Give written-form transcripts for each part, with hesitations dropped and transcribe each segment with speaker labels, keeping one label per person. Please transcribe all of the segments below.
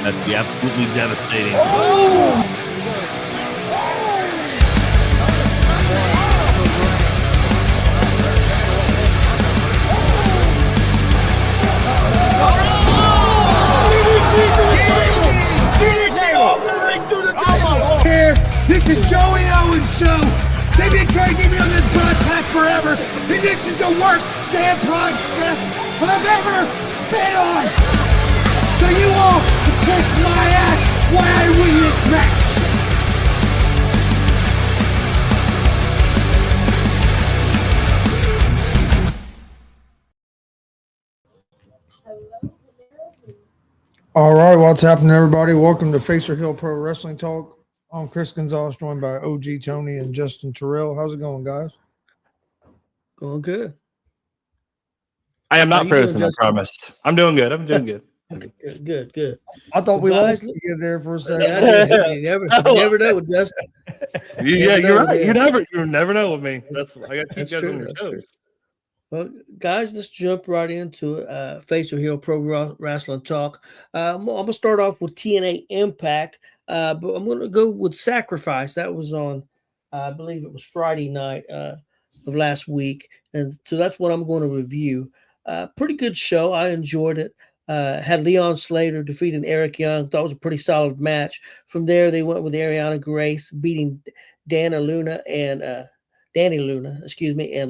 Speaker 1: That'd be absolutely devastating.
Speaker 2: Oh! Here, this is Joey Owens' show. They've been trying to get me on this broadcast forever, and this is the worst damn broadcast I've ever been on. So you all can kiss my ass while I win this match.
Speaker 3: All right, what's happening, everybody? Welcome to Facer Hill Pro Wrestling Talk. I'm Chris Gonzalez, joined by OG Tony and Justin Terrell. How's it going, guys?
Speaker 4: Going good.
Speaker 1: I am not frozen, I promise. I'm doing good.
Speaker 4: Okay, good.
Speaker 3: I thought we
Speaker 4: guys,
Speaker 3: lost you there for a second.
Speaker 4: Yeah, you never know with Justin.
Speaker 1: Yeah, you're right. You never know with me. I got to keep
Speaker 4: That's
Speaker 1: guys
Speaker 4: true,
Speaker 1: on your
Speaker 4: that's
Speaker 1: toes.
Speaker 4: true. Well, guys, let's jump right into Facer Hill Pro Wrestling Talk. I'm going to start off with TNA Impact, but I'm going to go with Sacrifice. That was on, I believe it was Friday night of last week. And so that's what I'm going to review. Pretty good show. I enjoyed it. Had Leon Slater defeating Eric Young. Thought it was a pretty solid match. From there, they went with Ariana Grace beating Danny Luna, and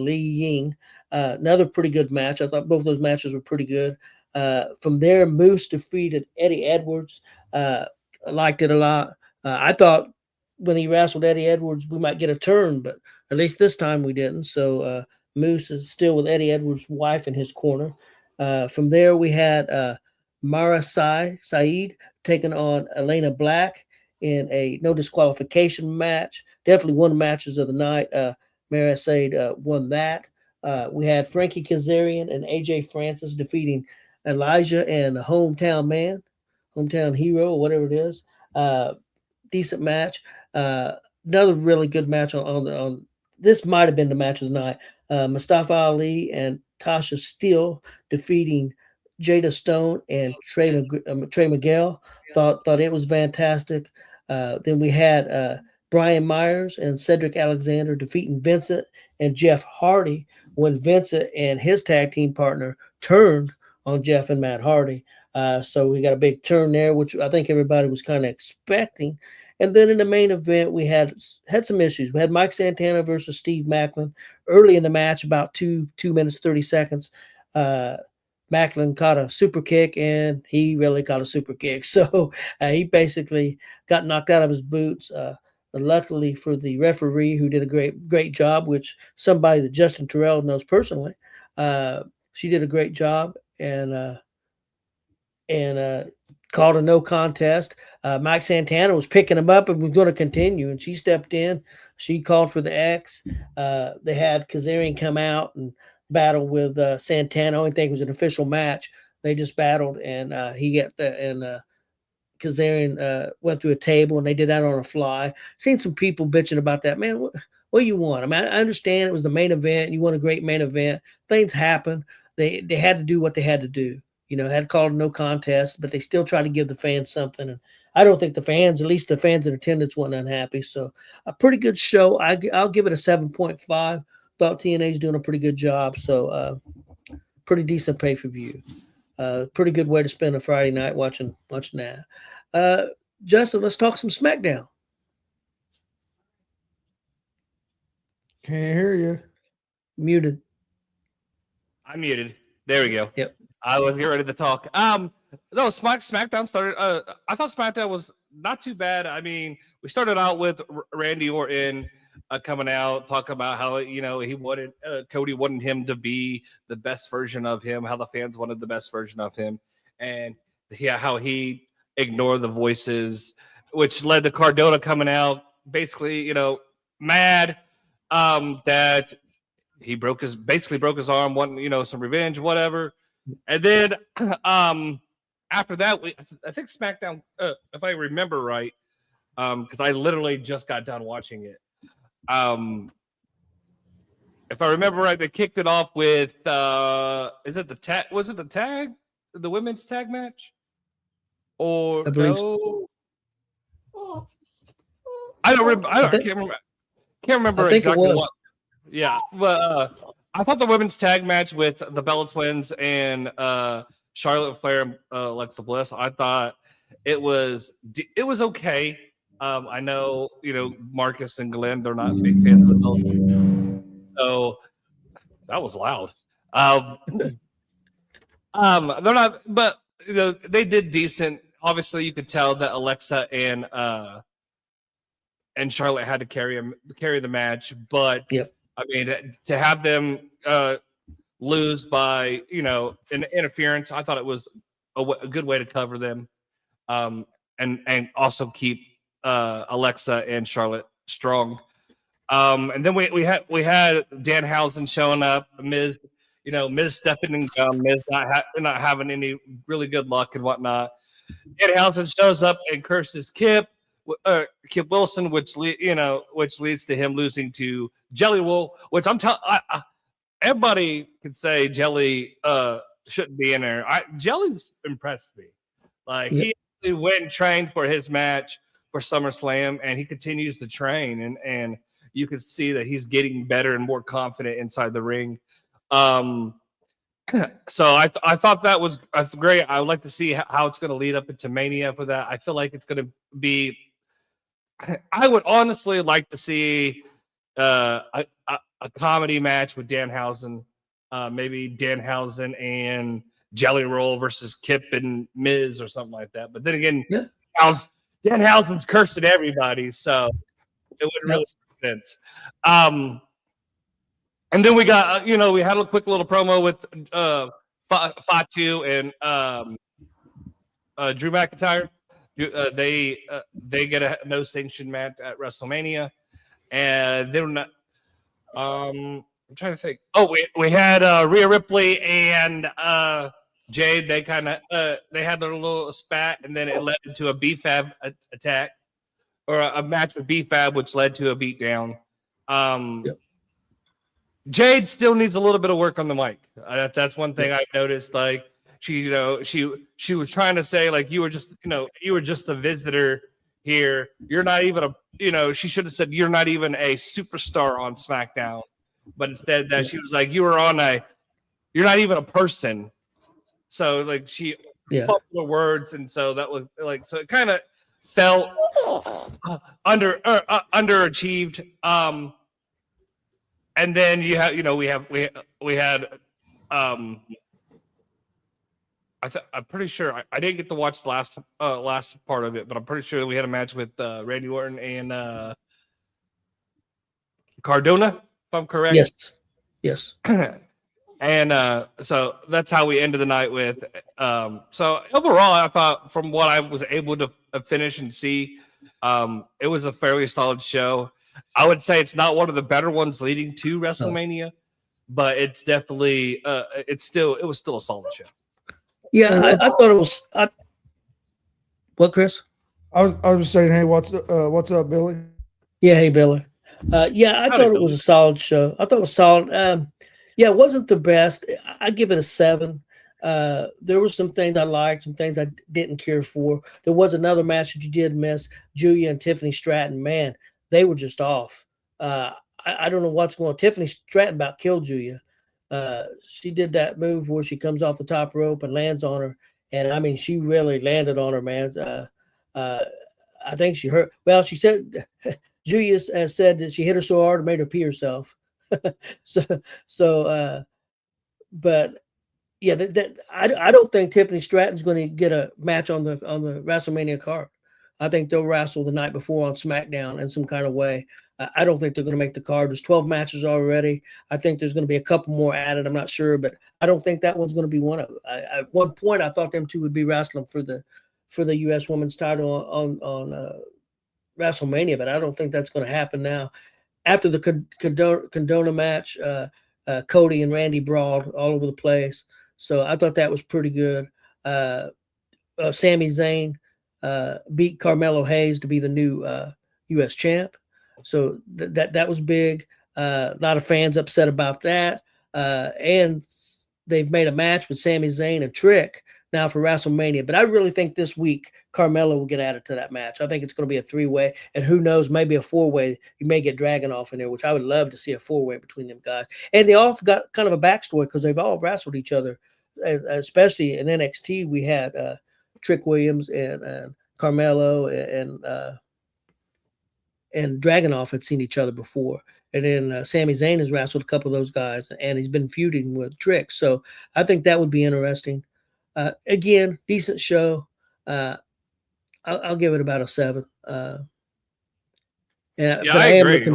Speaker 4: Lee Ying. Another pretty good match. I thought both those matches were pretty good. From there, Moose defeated Eddie Edwards. I liked it a lot. I thought when he wrestled Eddie Edwards, we might get a turn, but at least this time we didn't. So Moose is still with Eddie Edwards' wife in his corner. From there, we had Mara Saeed taking on Elena Black in a no disqualification match. Definitely one of the matches of the night. Mara Saeed won that. We had Frankie Kazarian and AJ Francis defeating Elijah and the Hometown Hero, or whatever it is. Decent match. Another really good match on this might have been the match of the night. Mustafa Ali and Tasha Steele defeating Jada Stone and Trey Miguel. Thought it was fantastic. Then we had Brian Myers and Cedric Alexander defeating Vincent and Jeff Hardy when Vincent and his tag team partner turned on Jeff and Matt Hardy. So we got a big turn there, which I think everybody was kind of expecting. And then in the main event, we had some issues. We had Mike Santana versus Steve Macklin early in the match, about 2 minutes, 30 seconds. Macklin caught a super kick, and he really caught a super kick. So he basically got knocked out of his boots. Luckily for the referee, who did a great job, which somebody that Justin Terrell knows personally, she did a great job and called a no contest. Mike Santana was picking him up and was going to continue, and she stepped in. She called for the X. They had Kazarian come out and battle with Santana. I don't think it was an official match. They just battled, and Kazarian went through a table, and they did that on a fly. Seen some people bitching about that. Man, what do you want? I mean, I understand it was the main event. You want a great main event. Things happen. They had to do what they had to do. Had called no contest, but they still try to give the fans something. And I don't think the fans, at least the fans in attendance, weren't unhappy. So a pretty good show. I'll give it a 7.5. Thought TNA's doing a pretty good job. So pretty decent pay-per-view. Pretty good way to spend a Friday night watching that. Justin, let's talk some SmackDown.
Speaker 3: Can't hear you.
Speaker 4: Muted.
Speaker 1: I'm muted. There we go.
Speaker 4: Yep.
Speaker 1: I was getting ready to talk. No, SmackDown started. I thought SmackDown was not too bad. I mean, we started out with Randy Orton coming out, talking about how he wanted Cody wanted him to be the best version of him, how the fans wanted the best version of him, and how he ignored the voices, which led to Cardona coming out, basically, mad that he broke his arm, wanting some revenge, whatever. And then after that, I think SmackDown, if I remember right, because I literally just got done watching it. If I remember right, they kicked it off with is it the tag? Was it the tag? The women's tag match? or
Speaker 4: I believe so.
Speaker 1: no? I don't remember. I can't remember. Can't remember
Speaker 4: I think it
Speaker 1: exactly
Speaker 4: was.
Speaker 1: what. Yeah, but I thought the women's tag match with the Bella Twins and Charlotte Flair and Alexa Bliss, I thought it was okay. I know Marcus and Glenn, they're not big fans of the Bella Twins, so that was loud. They're not, but they did decent. Obviously, you could tell that Alexa and Charlotte had to carry the match, but
Speaker 4: Yep.
Speaker 1: I mean, to have them lose by an interference, I thought it was a good way to cover them, and also keep Alexa and Charlotte strong. And then we had Danhausen showing up, Miz stepping in gum, Miz not having any really good luck and whatnot. Danhausen shows up and curses Kip Wilson, which leads to him losing to Jelly Roll, which I'm telling everybody could say Jelly shouldn't be in there. Jelly's impressed me. Like he went and trained for his match for SummerSlam, and he continues to train, and you can see that he's getting better and more confident inside the ring. So I thought that's great. I would like to see how it's going to lead up into Mania for that. I feel like it's going to be. I would honestly like to see a comedy match with Danhausen, maybe Danhausen and Jelly Roll versus Kip and Miz or something like that. But then again, Danhausen's cursing everybody, so it wouldn't really make sense. And then we got we had a quick little promo with Fatu and Drew McIntyre. They get a no sanction match at WrestleMania, and they're not. I'm trying to think. Oh, we had Rhea Ripley and Jade. They kind of they had their little spat, and then it led into a B-Fab attack or a match with B-Fab, which led to a beatdown. Jade still needs a little bit of work on the mic. That's one thing I've noticed. Like she was trying to say like you were just a visitor here. You're not even she should have said you're not even a superstar on SmackDown, but instead that she was like you're not even a person. So like she fumbled her words, and so that was like so it kind of felt underachieved. And then we had I'm pretty sure I didn't get to watch the last part of it, but I'm pretty sure we had a match with Randy Orton and Cardona, if I'm correct.
Speaker 4: Yes.
Speaker 1: And so that's how we ended the night with. So overall, I thought from what I was able to finish and see, it was a fairly solid show. I would say it's not one of the better ones leading to WrestleMania, but it's definitely it was still a solid show.
Speaker 4: Yeah, I thought it was. What, Chris?
Speaker 3: I was saying, hey, what's up, Billy?
Speaker 4: Yeah, hey, Billy. I thought it was a solid show. I thought it was solid. It wasn't the best. I give it a 7. There were some things I liked, some things I didn't care for. There was another match that you did miss, Julia and Tiffany Stratton. Man, they were just off. I don't know what's going on. Tiffany Stratton about killed Julia. She did that move where she comes off the top rope and lands on her. And, I mean, she really landed on her, man. I think she hurt. Well, she said Julia said that she hit her so hard it made her pee herself. But yeah, I don't think Tiffany Stratton's going to get a match on the WrestleMania card. I think they'll wrestle the night before on SmackDown in some kind of way. I don't think they're going to make the card. There's 12 matches already. I think there's going to be a couple more added. I'm not sure, but I don't think that one's going to be one of them. At one point, I thought them two would be wrestling for the U.S. Women's title on WrestleMania, but I don't think that's going to happen now. After the Condona match, Cody and Randy brawled all over the place. So I thought that was pretty good. Sami Zayn beat Carmelo Hayes to be the new U.S. champ. So that was big. A lot of fans upset about that. And they've made a match with Sami Zayn and Trick now for WrestleMania. But I really think this week Carmelo will get added to that match. I think it's going to be a 3-way, and who knows, maybe a 4-way. You may get Dragunov in there, which I would love to see a 4-way between them guys. And they all got kind of a backstory because they've all wrestled each other, especially in NXT. We had Trick Williams and Carmelo and Dragunov had seen each other before. And then Sami Zayn has wrestled a couple of those guys, and he's been feuding with Trick. So I think that would be interesting. Again, decent show. I'll give it about a 7.
Speaker 1: I agree.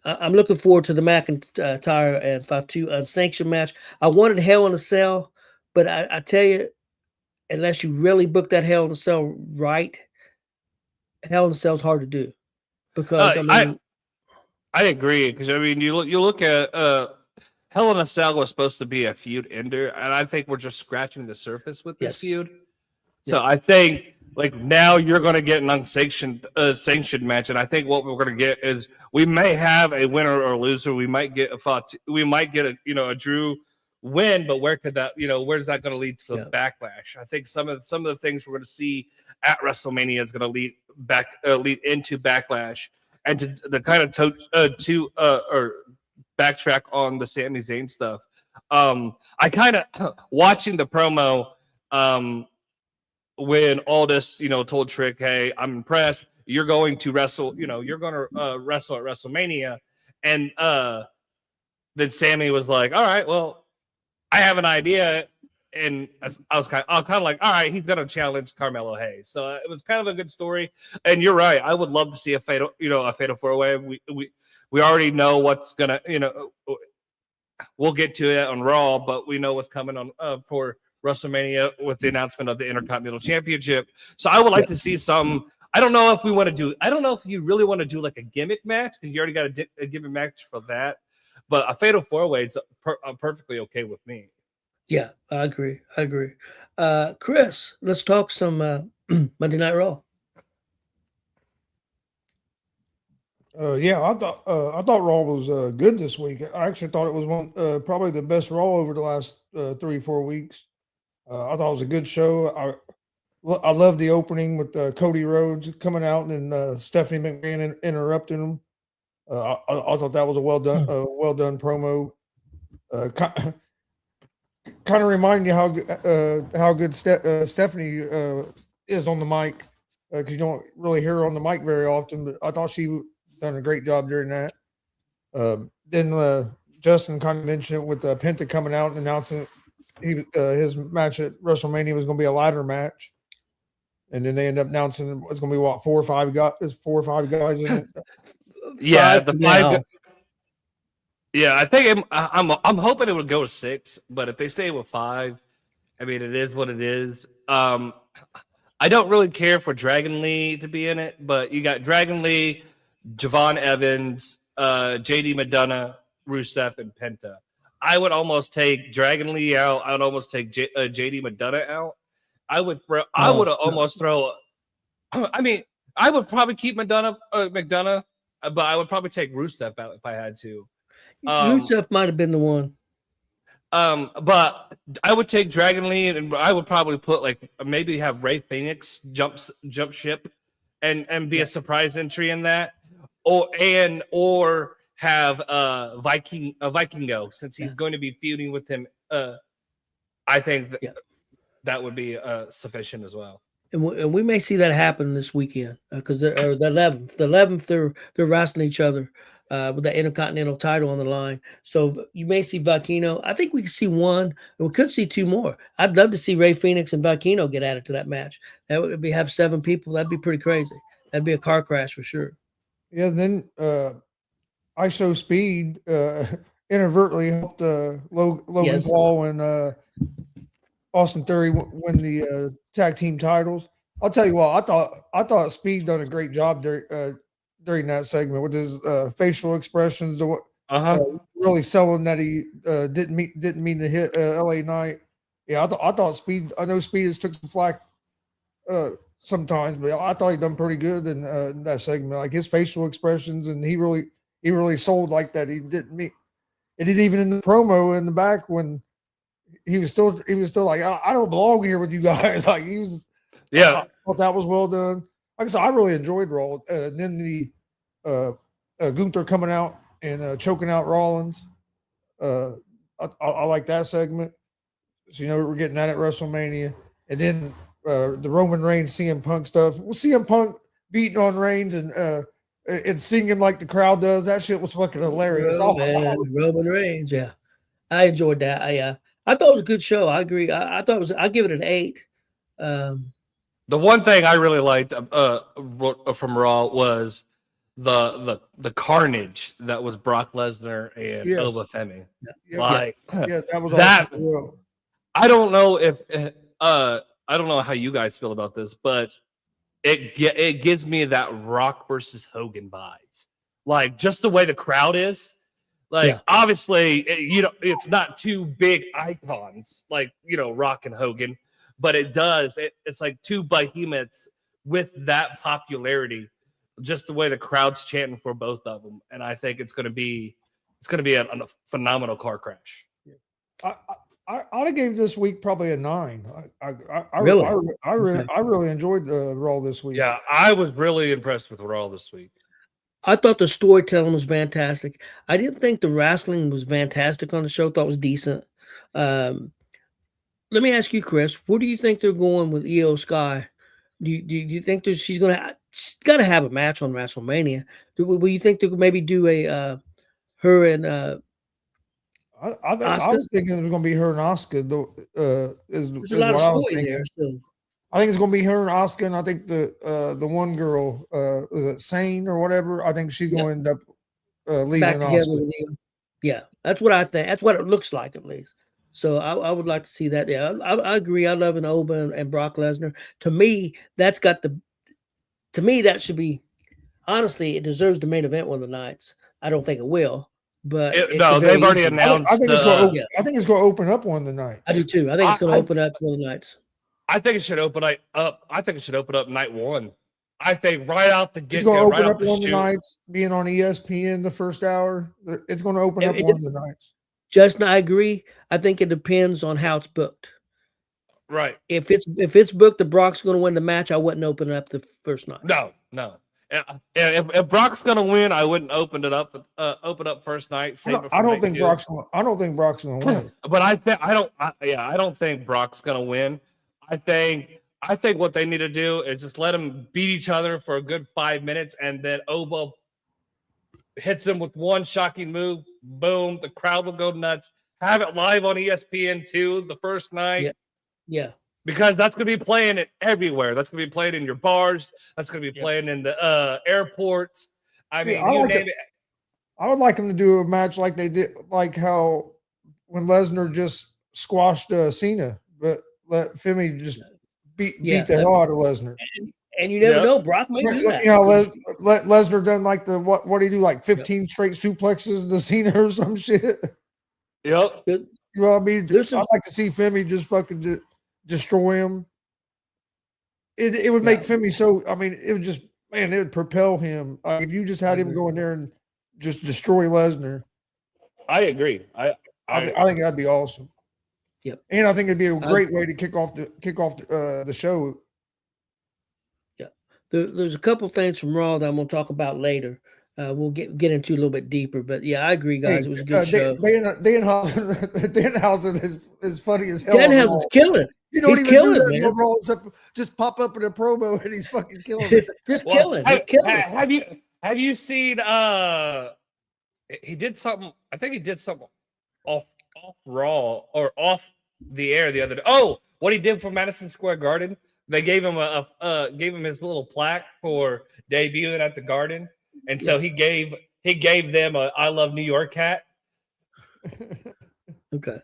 Speaker 4: I'm looking forward to the McIntyre and Fatu unsanctioned match. I wanted Hell in a Cell, but I tell you, unless you really book that Hell in a Cell right, Hell in a Cell is hard to do. Because
Speaker 1: I agree, because I mean you look at Hell in a Cell was supposed to be a feud ender, and I think we're just scratching the surface with this feud. So I think like now you're going to get an unsanctioned sanctioned match, and I think what we're going to get is we may have a winner or loser. We might get a Drew win, but where could that where's that going to lead to the backlash? I think some of the things we're going to see at WrestleMania is going to lead into backlash. And to kind of backtrack on the Sami Zayn stuff, I kind of watching the promo when Aldis, told Trick, "Hey, I'm impressed. You're going to wrestle. You're going to wrestle at WrestleMania." And then Sami was like, "All right, well, I have an idea." And I was kind of like, all right, he's going to challenge Carmelo Hayes. So it was kind of a good story. And you're right. I would love to see a fatal 4-way. We already know what's going to, we'll get to it on Raw, but we know what's coming on for WrestleMania with the announcement of the Intercontinental Championship. So I would like to see some, I don't know if you really want to do like a gimmick match, because you already got a gimmick match for that. But a fatal 4-way is perfectly okay with me.
Speaker 4: Yeah, I agree. Chris, let's talk some Monday Night Raw.
Speaker 3: I thought Raw was good this week. I actually thought it was probably the best Raw over the last 3-4 weeks. I thought it was a good show. I love the opening with Cody Rhodes coming out and Stephanie McMahon interrupting him. I thought that was a well done promo. Kind of reminding you how good Stephanie is on the mic, because you don't really hear her on the mic very often. But I thought she done a great job during that. Then Justin kind of mentioned it with Penta coming out and announcing his match at WrestleMania was going to be a ladder match, and then they end up announcing it's going to be 4 or 5 guys in it.
Speaker 1: Yeah, the 5. Yeah, I think I'm hoping it would go to 6, but if they stay with 5, I mean, it is what it is. I don't really care for Dragon Lee to be in it, but you got Dragon Lee, Javon Evans, JD McDonough, Rusev, and Penta. I would almost take Dragon Lee out. I would almost take JD McDonough out. I would almost throw. I mean, I would probably keep McDonough, but I would probably take Rusev out if I had to.
Speaker 4: Rusev might have been the one.
Speaker 1: But I would take Dragon Lee, and I would probably put maybe have Ray Phoenix jump ship and be a surprise entry in that, or have Vikingo, since he's going to be feuding with him. I think that would be sufficient as well.
Speaker 4: And we may see that happen this weekend, because the 11th they're wrestling each other with the Intercontinental title on the line. So you may see Vikingo. I think we could see 1, and we could see 2 more. I'd love to see Ray Phoenix and Vikingo get added to that match. That would have 7 people. That'd be pretty crazy. That'd be a car crash for sure.
Speaker 3: Yeah. Then I Show Speed inadvertently helped Logan Paul and Austin Theory win the tag team titles. I'll tell you what, I thought Speed done a great job during that segment with his facial expressions, really selling that he didn't mean to hit LA Knight. Yeah, I thought Speed. I know Speed has took some flack sometimes, but I thought he done pretty good in that segment. Like his facial expressions, and he really sold like that. He didn't mean it. Even in the promo in the back when he was still like, I don't belong here with you guys. Like he was.
Speaker 1: Yeah.
Speaker 3: I thought that was well done. Like I said, I really enjoyed Raw. And then the Gunther coming out and choking out Rollins. I like that segment. So we're getting that at WrestleMania, and then the Roman Reigns CM Punk stuff. Well, CM Punk beating on Reigns and singing like the crowd does. That shit was fucking hilarious.
Speaker 4: Roman Reigns, yeah, I enjoyed that. I thought it was a good show. I agree. I thought it was. I give it an 8.
Speaker 1: The one thing I really liked from Raw was the carnage that was Brock Lesnar and Obafemi.
Speaker 3: That was
Speaker 1: that.
Speaker 3: Awesome.
Speaker 1: I don't know if I don't know how you guys feel about this, but it gives me that Rock versus Hogan vibes. Like just the way the crowd is. Like obviously, it's not two big icons like Rock and Hogan, but it does. It's like two behemoths with that popularity. Just the way the crowd's chanting for both of them, and I think it's going to be a phenomenal car crash.
Speaker 3: I would have gave this week probably a 9. I really enjoyed Raw this week.
Speaker 1: Yeah, I was really impressed with Raw this week.
Speaker 4: I thought the storytelling was fantastic. I didn't think the wrestling was fantastic on the show. Thought it was decent. Let me ask you, Chris, where do you think they're going with Io Sky? Do you think that she's got to have a match on WrestleMania? Will you think they could maybe do a her and
Speaker 3: I was thinking it was going to be her and Asuka.
Speaker 4: There's a lot of story there. So.
Speaker 3: I think it's going to be her and Asuka, and I think the one girl, was it Sane or whatever? I think she's going to end up leaving Asuka.
Speaker 4: Yeah, that's what I think. That's what it looks like, at least. So I would like to see that. Yeah, I agree. I love an Oba and Brock Lesnar. To me, that should be. Honestly, it deserves the main event one of the nights. I don't think it will. But
Speaker 1: they've already announced.
Speaker 3: I think it's going to open up one of the nights.
Speaker 4: I do too. I think it's going to open up one of the nights.
Speaker 1: I think it should open up. I think it should open up night 1. I think right out the get.
Speaker 3: It's going to open up one of the nights. Being on ESPN the first hour, it's going to open up one of the nights.
Speaker 4: Justin, I agree. I think it depends on how it's booked.
Speaker 1: Right.
Speaker 4: If it's booked, the Brock's going to win the match. I wouldn't open it up the first night.
Speaker 1: No. If Brock's gonna win, I wouldn't open up first night.
Speaker 3: I don't think Brock's gonna win.
Speaker 1: But I don't think Brock's gonna win. I think what they need to do is just let them beat each other for a good 5 minutes, and then Oba hits him with one shocking move. Boom! The crowd will go nuts. Have it live on ESPN2 the first night.
Speaker 4: Yeah.
Speaker 1: Because that's going to be playing it everywhere. That's going to be playing in your bars. That's going to be playing in the airports. I mean, you name it.
Speaker 3: I would like them to do a match like they did, like how when Lesnar just squashed Cena, but let Femi just beat the hell out of Lesnar.
Speaker 4: And you never know, Brock may do that.
Speaker 3: Let Lesnar done like what do you do, like 15 straight suplexes to Cena or some shit.
Speaker 1: Yep.
Speaker 3: You know what I mean? I'd like to see Femi just fucking destroy him. It would make Femi so. I mean, it would just it would propel him. If you just had him go in there and just destroy Lesnar.
Speaker 1: I agree. I
Speaker 3: think that'd be awesome.
Speaker 4: Yep.
Speaker 3: And I think it'd be a great way to kick off the show.
Speaker 4: Yeah. There's a couple things from Raw that I'm going to talk about later. We'll get into a little bit deeper, but yeah, I agree, guys. It was a good show.
Speaker 3: Danhausen is funny as hell.
Speaker 4: Danhausen's killing.
Speaker 3: You don't even do that no Raw except just pop up in a promo and he's fucking killing it.
Speaker 4: Killing.
Speaker 1: Have you seen? He did something. I think he did something off Raw or off the air the other day. Oh, what he did for Madison Square Garden? They gave him his little plaque for debuting at the Garden. And so he gave them a I Love New York hat.
Speaker 4: Okay.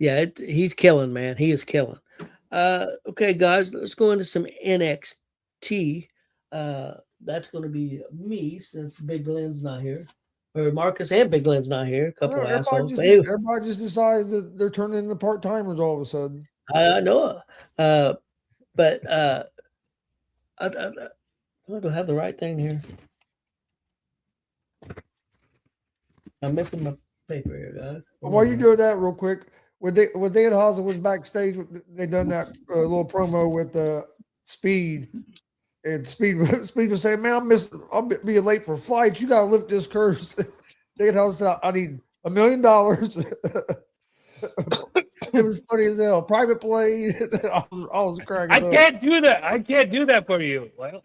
Speaker 4: Yeah, he's killing, man. He is killing. Okay, guys, let's go into some NXT. That's going to be me since Big Glenn's not here. Or Marcus and Big Glenn's not here. A couple of assholes.
Speaker 3: Everybody just decides that they're turning into part-timers all of a sudden.
Speaker 4: I know. But I don't have the right thing here. I'm missing my paper here, guys.
Speaker 3: While you do that real quick, when Danhausen was backstage, they done that little promo with Speed, and Speed was saying, "Man, I'll be late for flights. You got to lift this curse." Danhausen said, "I need $1 million." It was funny as hell. Private plane. I was cracking
Speaker 1: I
Speaker 3: up.
Speaker 1: can't do that. I can't do that for you. Well,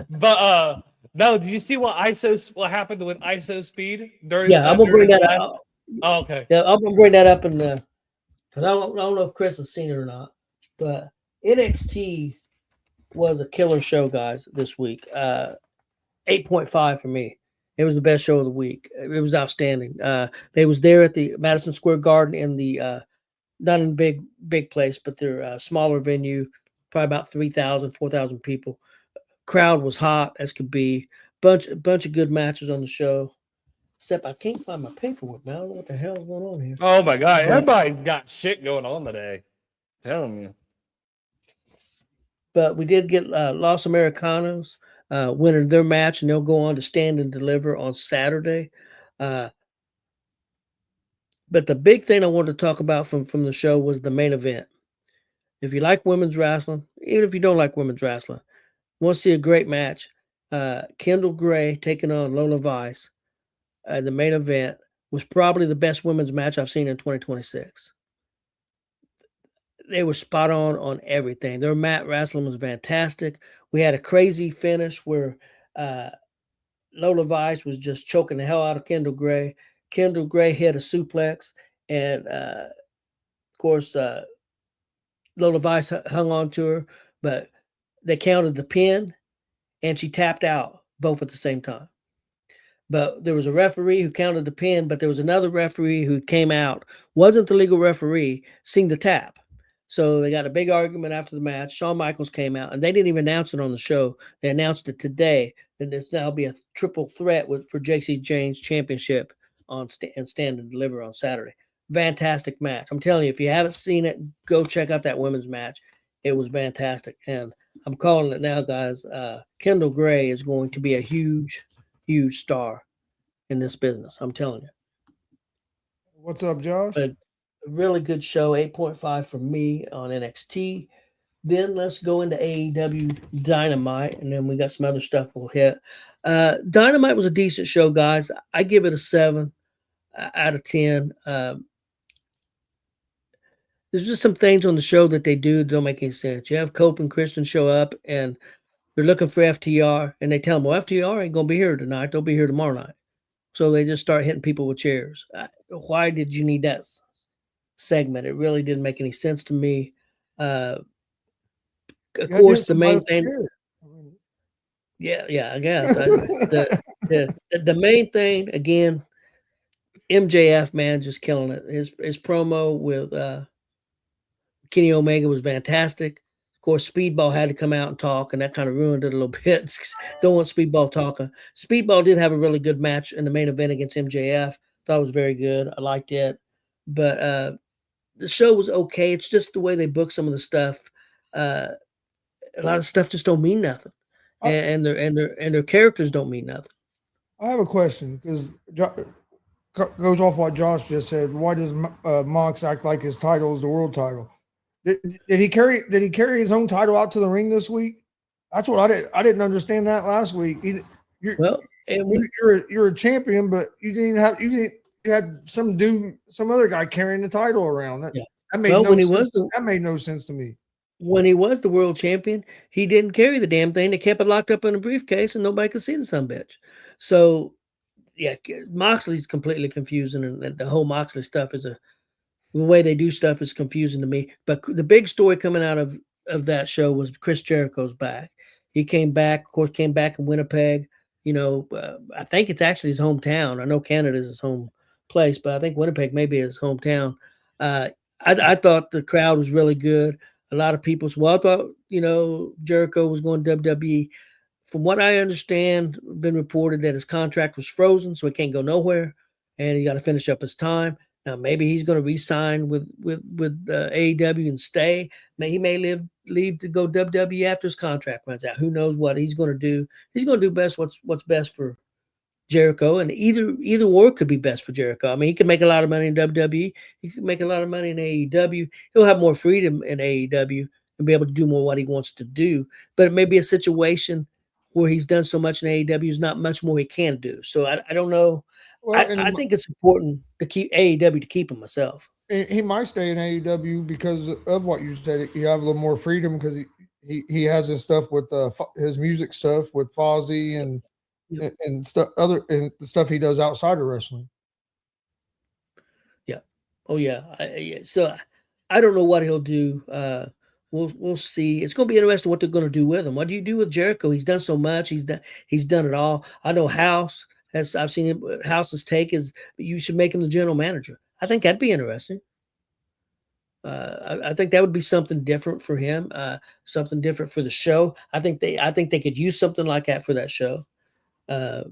Speaker 1: but no. Do you see what happened with ISO Speed during?
Speaker 4: Yeah, I'm gonna bring that
Speaker 1: match?
Speaker 4: up.
Speaker 1: Oh, okay.
Speaker 4: Yeah, I'm gonna bring that up in the because I don't know if Chris has seen it or not, but NXT was a killer show, guys, this week. 8.5 for me. It was the best show of the week. It was outstanding. They was there at the Madison Square Garden in the not in big place, but their smaller venue, probably about 3,000, 4,000 people. Crowd was hot as could be. Bunch of good matches on the show. Except I can't find my paperwork, man. I don't know what the hell is going on here.
Speaker 1: Oh my god,
Speaker 4: But-
Speaker 1: everybody's got shit going on today. Telling you.
Speaker 4: But we did get Los Americanos winning their match, and they'll go on to Stand and Deliver on Saturday. But the big thing I wanted to talk about from the show was the main event. If you like women's wrestling, even if you don't like women's wrestling, want to see a great match, Kendall Gray taking on Lola Vice. The main event was probably the best women's match I've seen in 2026. They were spot on everything. Their mat wrestling was fantastic. We had a crazy finish where Lola Vice was just choking the hell out of Kendall Gray. Kendall Gray hit a suplex, and of course, Lola Vice hung on to her, but they counted the pin, and she tapped out both at the same time. But there was a referee who counted the pin, but there was another referee who came out, wasn't the legal referee, seen the tap. So they got a big argument after the match. Shawn Michaels came out, and they didn't even announce it on the show. They announced it today that it's now be a triple threat for JC James Championship on Stand and Deliver on Saturday. Fantastic match. I'm telling you, if you haven't seen it, go check out that women's match. It was fantastic. And I'm calling it now, guys. Kendall Gray is going to be a huge star in this business. I'm telling you.
Speaker 3: What's up, Josh?
Speaker 4: But a really good show, 8.5 for me on NXT. Then let's go into AEW Dynamite, and then we got some other stuff we'll hit. Dynamite was a decent show, guys. I give it a 7 out of 10. There's just some things on the show that they do that don't make any sense. You have Cope and Christian show up, and they're looking for FTR, and they tell them, well, FTR ain't going to be here tonight. They'll be here tomorrow night. So they just start hitting people with chairs. Why did you need that segment? It really didn't make any sense to me. Of course, the main thing. Yeah, I guess. The main thing, again, MJF, man, just killing it. His promo with Kenny Omega was fantastic. Of course, Speedball had to come out and talk, and that kind of ruined it a little bit. Don't want Speedball talking. Speedball did have a really good match in the main event against MJF. Thought it was very good. I liked it. But the show was okay. It's just the way they book some of the stuff. A lot of stuff just don't mean nothing. And their characters don't mean nothing.
Speaker 3: I have a question because goes off what Josh just said. Why does Mox act like his title is the world title? Did he carry his own title out to the ring this week? That's what I didn't understand that last week. You're a champion, but you had some other guy carrying the title around. That made no sense to me.
Speaker 4: When he was the world champion, he didn't carry the damn thing. They kept it locked up in a briefcase, and nobody could see the sumbitch. So, yeah, Moxley's completely confusing, and the whole Moxley stuff the way they do stuff is confusing to me. But the big story coming out of that show was Chris Jericho's back. He came back in Winnipeg. I think it's actually his hometown. I know Canada is his home place, but I think Winnipeg may be his hometown. I thought the crowd was really good. A lot of people said, well, I thought, Jericho was going to WWE. From what I understand, been reported that his contract was frozen, so he can't go nowhere, and he got to finish up his time. Now, maybe he's going to re-sign with AEW and stay. He may leave to go WWE after his contract runs out. Who knows what he's going to do? He's going to do what's best for Jericho, and either or could be best for Jericho. I mean, he could make a lot of money in WWE. He could make a lot of money in AEW. He'll have more freedom in AEW and be able to do more what he wants to do. But it may be a situation where he's done so much in AEW, there's not much more he can do. So I don't know.
Speaker 3: Well,
Speaker 4: I think it's important to keep AEW to keep him myself.
Speaker 3: he might stay in AEW because of what you said. He have a little more freedom because he has his stuff with his music stuff with Fozzy and stuff and the stuff he does outside of wrestling.
Speaker 4: Yeah. Oh yeah. So I don't know what he'll do. We'll see. It's going to be interesting what they're going to do with him. What do you do with Jericho? He's done so much. He's done it all. I know I've seen him. House's take is you should make him the general manager. I think that'd be interesting. I think that would be something different for him. Something different for the show. I think they could use something like that for that show.
Speaker 1: The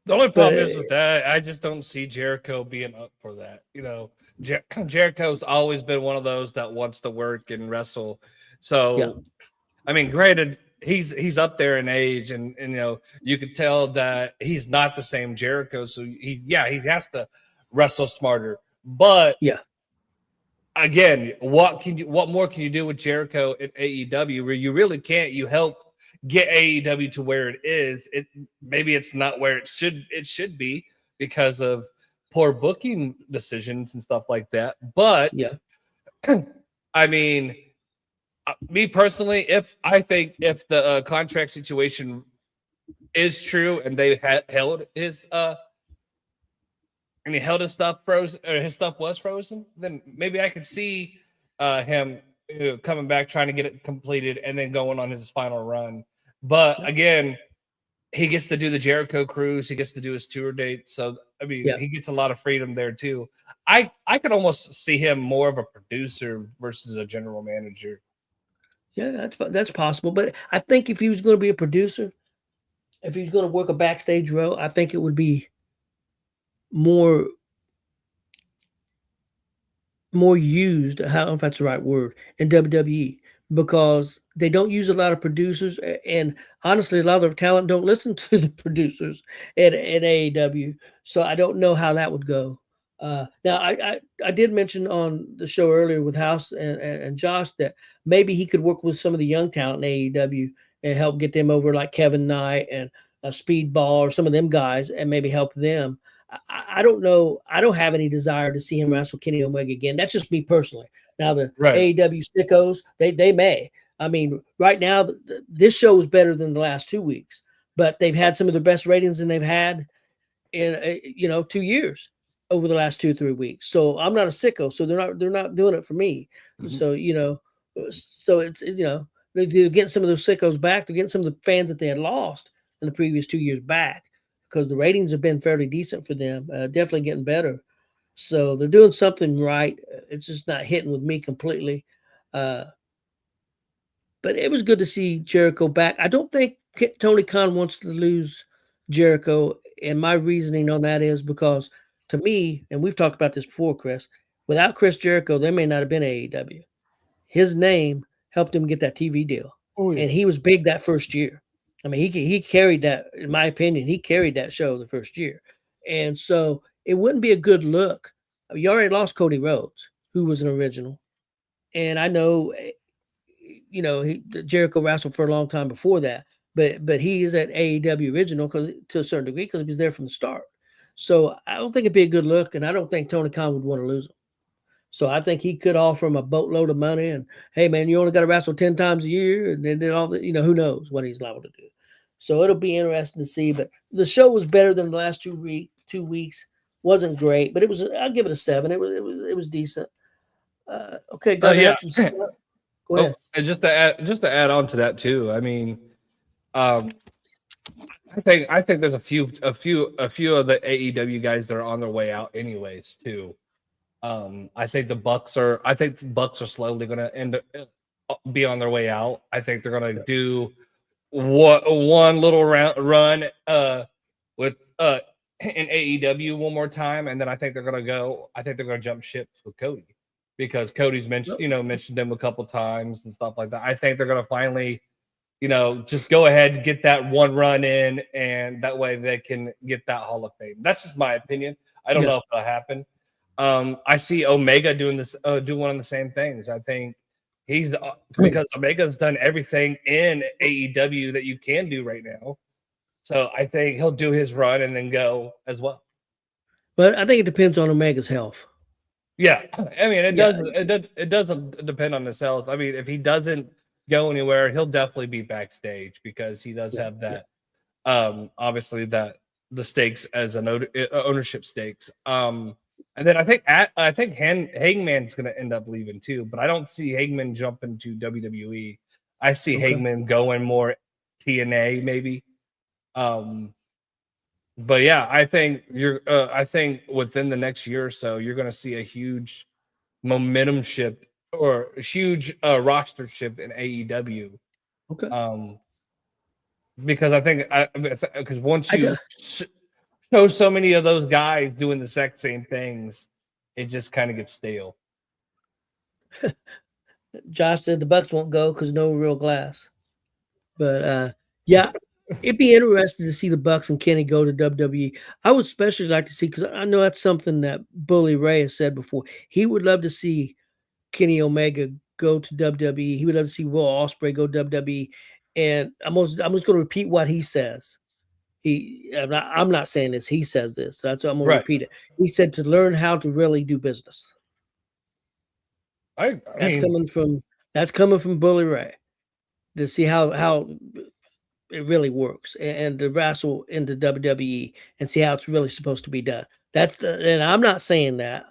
Speaker 1: only problem is with that, I just don't see Jericho being up for that. You know, Jericho's always been one of those that wants to work and wrestle. So, yeah. I mean, granted, he's up there in age, and you know, you could tell that he's not the same Jericho. So he has to wrestle smarter. But yeah, again, what more can you do with Jericho at AEW where you really can't? You help get AEW to where it is. Maybe it's not where it should be because of poor booking decisions and stuff like that. But yeah, I mean, me personally, if the contract situation is true and they held his and he held his stuff frozen, or his stuff was frozen, then maybe I could see him coming back, trying to get it completed, and then going on his final run. But again, he gets to do the Jericho cruise. He gets to do his tour date. So, I mean, he gets a lot of freedom there too. I could almost see him more of a producer versus a general manager.
Speaker 4: Yeah, that's possible. But I think if he was going to be a producer, if he was going to work a backstage role, I think it would be more used, I don't know if that's the right word, in WWE, because they don't use a lot of producers, and honestly, a lot of their talent don't listen to the producers at AEW. So I don't know how that would go. Now, I did mention on the show earlier with House and Josh that maybe he could work with some of the young talent in AEW and help get them over, like Kevin Knight and Speedball or some of them guys, and maybe help them. I don't know. I don't have any desire to see him wrestle Kenny Omega again. That's just me personally. Now, the AEW sickos, they may. I mean, right now, this show is better than the last 2 weeks, but they've had some of the best ratings than they've had in 2 years over the last 2 or 3 weeks. So I'm not a sicko. So they're not doing it for me. Mm-hmm. So it's they're getting some of those sickos back. They're getting some of the fans that they had lost in the previous 2 years back, because the ratings have been fairly decent for them, definitely getting better. So they're doing something right. It's just not hitting with me completely. But it was good to see Jericho back. I don't think Tony Khan wants to lose Jericho, and my reasoning on that is because, to me, and we've talked about this before, Chris, without Chris Jericho, there may not have been AEW. His name helped him get that TV deal, and he was big that first year. I mean, he carried that, in my opinion, he carried that show the first year. And so it wouldn't be a good look. You already lost Cody Rhodes, who was an original. And I know, Jericho wrestled for a long time before that, but he is at AEW original to a certain degree because he was there from the start. So I don't think it'd be a good look, and I don't think Tony Khan would want to lose him. So I think he could offer him a boatload of money and, hey, man, you only got to wrestle 10 times a year, and then all the, who knows what he's liable to do. So it'll be interesting to see. But the show was better than the last 2 weeks. Wasn't great, but I'll give it a 7. It was decent. Okay, go ahead. Go ahead.
Speaker 1: And just to add on to that too. I mean, I think there's a few of the AEW guys that are on their way out anyways too. I think the Bucks are slowly going to be on their way out. I think they're going to do one little run with in AEW one more time, and then I think they're going to jump ship with Cody, because Cody's mentioned them a couple times and stuff like that. I think they're going to finally, just go ahead and get that one run in, and that way they can get that Hall of Fame. That's just my opinion. I don't know if it'll happen. I see Omega doing one of the same things. I think because Omega's done everything in AEW that you can do right now. So I think he'll do his run and then go as well.
Speaker 4: But I think it depends on Omega's health.
Speaker 1: Yeah, I mean it doesn't depend on his health. I mean, if he doesn't go anywhere, he'll definitely be backstage because he does have that. Obviously the stakes as an ownership stakes. And then I think Hangman's going to end up leaving too, but I don't see Hangman jumping to WWE. I see Hangman going more TNA maybe. But yeah, I think I think within the next year or so, you're going to see a huge momentum shift or a huge roster shift in AEW.
Speaker 4: Okay.
Speaker 1: Because I think because once you show so many of those guys doing the exact same things, it just kind of gets stale.
Speaker 4: Josh said the Bucks won't go because no real glass. But yeah, it'd be interesting to see the Bucks and Kenny go to WWE. I would especially like to see, because I know that's something that Bully Ray has said before. He would love to see Kenny Omega go to WWE. He would love to see Will Ospreay go to WWE. And I'm just going to repeat what he says. I'm not saying this. He says this. So that's what I'm going to repeat it. He said to learn how to really do business. That's coming from Bully Ray, to see how it really works, and to wrestle into WWE and see how it's really supposed to be done. And I'm not saying that.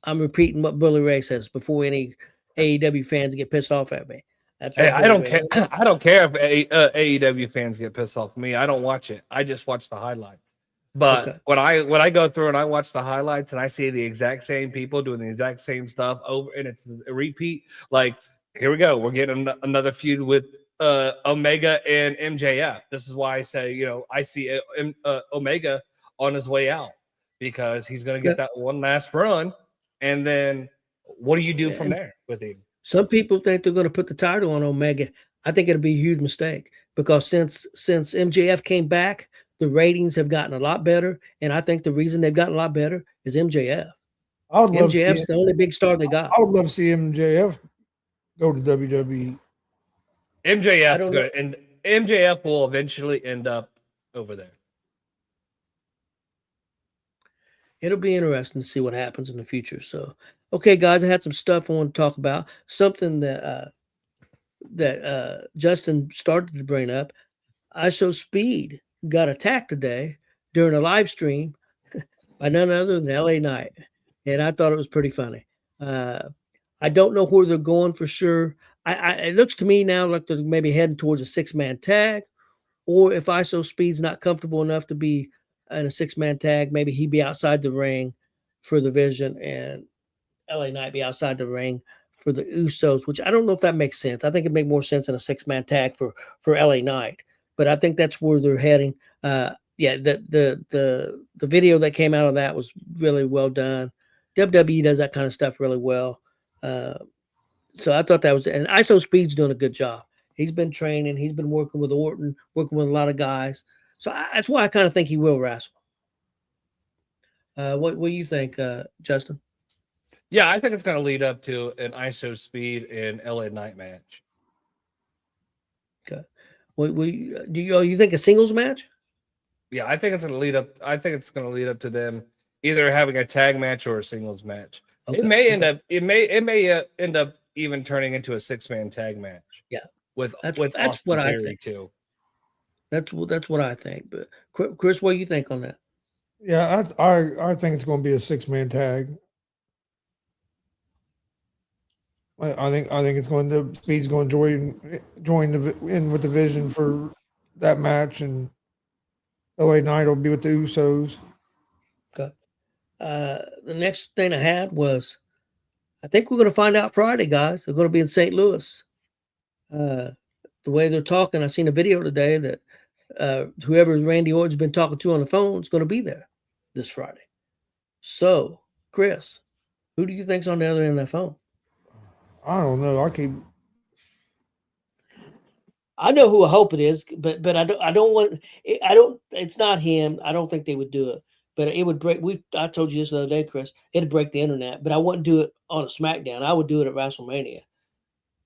Speaker 4: I'm repeating what Bully Ray says before any AEW fans get pissed off at me.
Speaker 1: Hey, I don't care. I don't care if AEW fans get pissed off at me. I don't watch it. I just watch the highlights. But when I go through and I watch the highlights and I see the exact same people doing the exact same stuff over, and it's a repeat. Like, here we go. We're getting another feud with Omega and MJF. This is why I say, I see Omega on his way out, because he's going to get that one last run, and then what do you do from there with him?
Speaker 4: Some people think they're going to put the title on Omega. I think it'll be a huge mistake, because since MJF came back, the ratings have gotten a lot better, and I think the reason they've gotten a lot better is MJF. MJF's the only big star they got.
Speaker 3: I would love to see MJF go to WWE.
Speaker 1: MJF's good, and MJF will eventually end up over there.
Speaker 4: It'll be interesting to see what happens in the future. So, okay, guys, I had some stuff I want to talk about. Something that Justin started to bring up. ISO Speed got attacked today during a live stream by none other than LA Knight, and I thought it was pretty funny. I don't know where they're going for sure. It looks to me now like they're maybe heading towards a 6-man tag, or if ISO Speed's not comfortable enough to be in a 6-man tag, maybe he'd be outside the ring for the Vision, and LA Knight be outside the ring for the Usos, which I don't know if that makes sense. I think it'd make more sense in a 6-man tag for LA Knight, but I think that's where they're heading. The video that came out of that was really well done. WWE does that kind of stuff really well. So I thought that was, and ISO Speed's doing a good job. He's been training. He's been working with Orton, working with a lot of guys. So that's why I kind of think he will wrestle. What do you think, Justin?
Speaker 1: Yeah, I think it's going to lead up to an ISO Speed and LA Knight match.
Speaker 4: Okay. Do you think a singles match?
Speaker 1: Yeah, I think it's going to lead up. I think it's going to lead up to them either having a tag match or a singles match. Okay. It may end up. It may end up even turning into a 6-man tag match.
Speaker 4: Yeah,
Speaker 1: with
Speaker 4: that's
Speaker 1: Austin
Speaker 4: what I
Speaker 1: Theory
Speaker 4: think
Speaker 1: too.
Speaker 4: That's what I think. But Chris, what do you think on that?
Speaker 3: Yeah, I think it's going to be a 6-man tag. I think it's going to Speed's going to join in with the Vision for that match, and LA Knight will be with the Usos.
Speaker 4: Okay. The next thing I had was, I think we're going to find out Friday, guys. They're going to be in St. Louis. The way they're talking, I seen a video today that whoever Randy Orton's been talking to on the phone is going to be there this Friday. So, Chris, who do you think's on the other end of that phone?
Speaker 3: I don't know.
Speaker 4: I know who I hope it is, but I don't want I don't. It's not him. I don't think they would do it, but it would break. I told you this the other day, Chris. It'd break the internet, but I wouldn't do it on a SmackDown. I would do it at WrestleMania.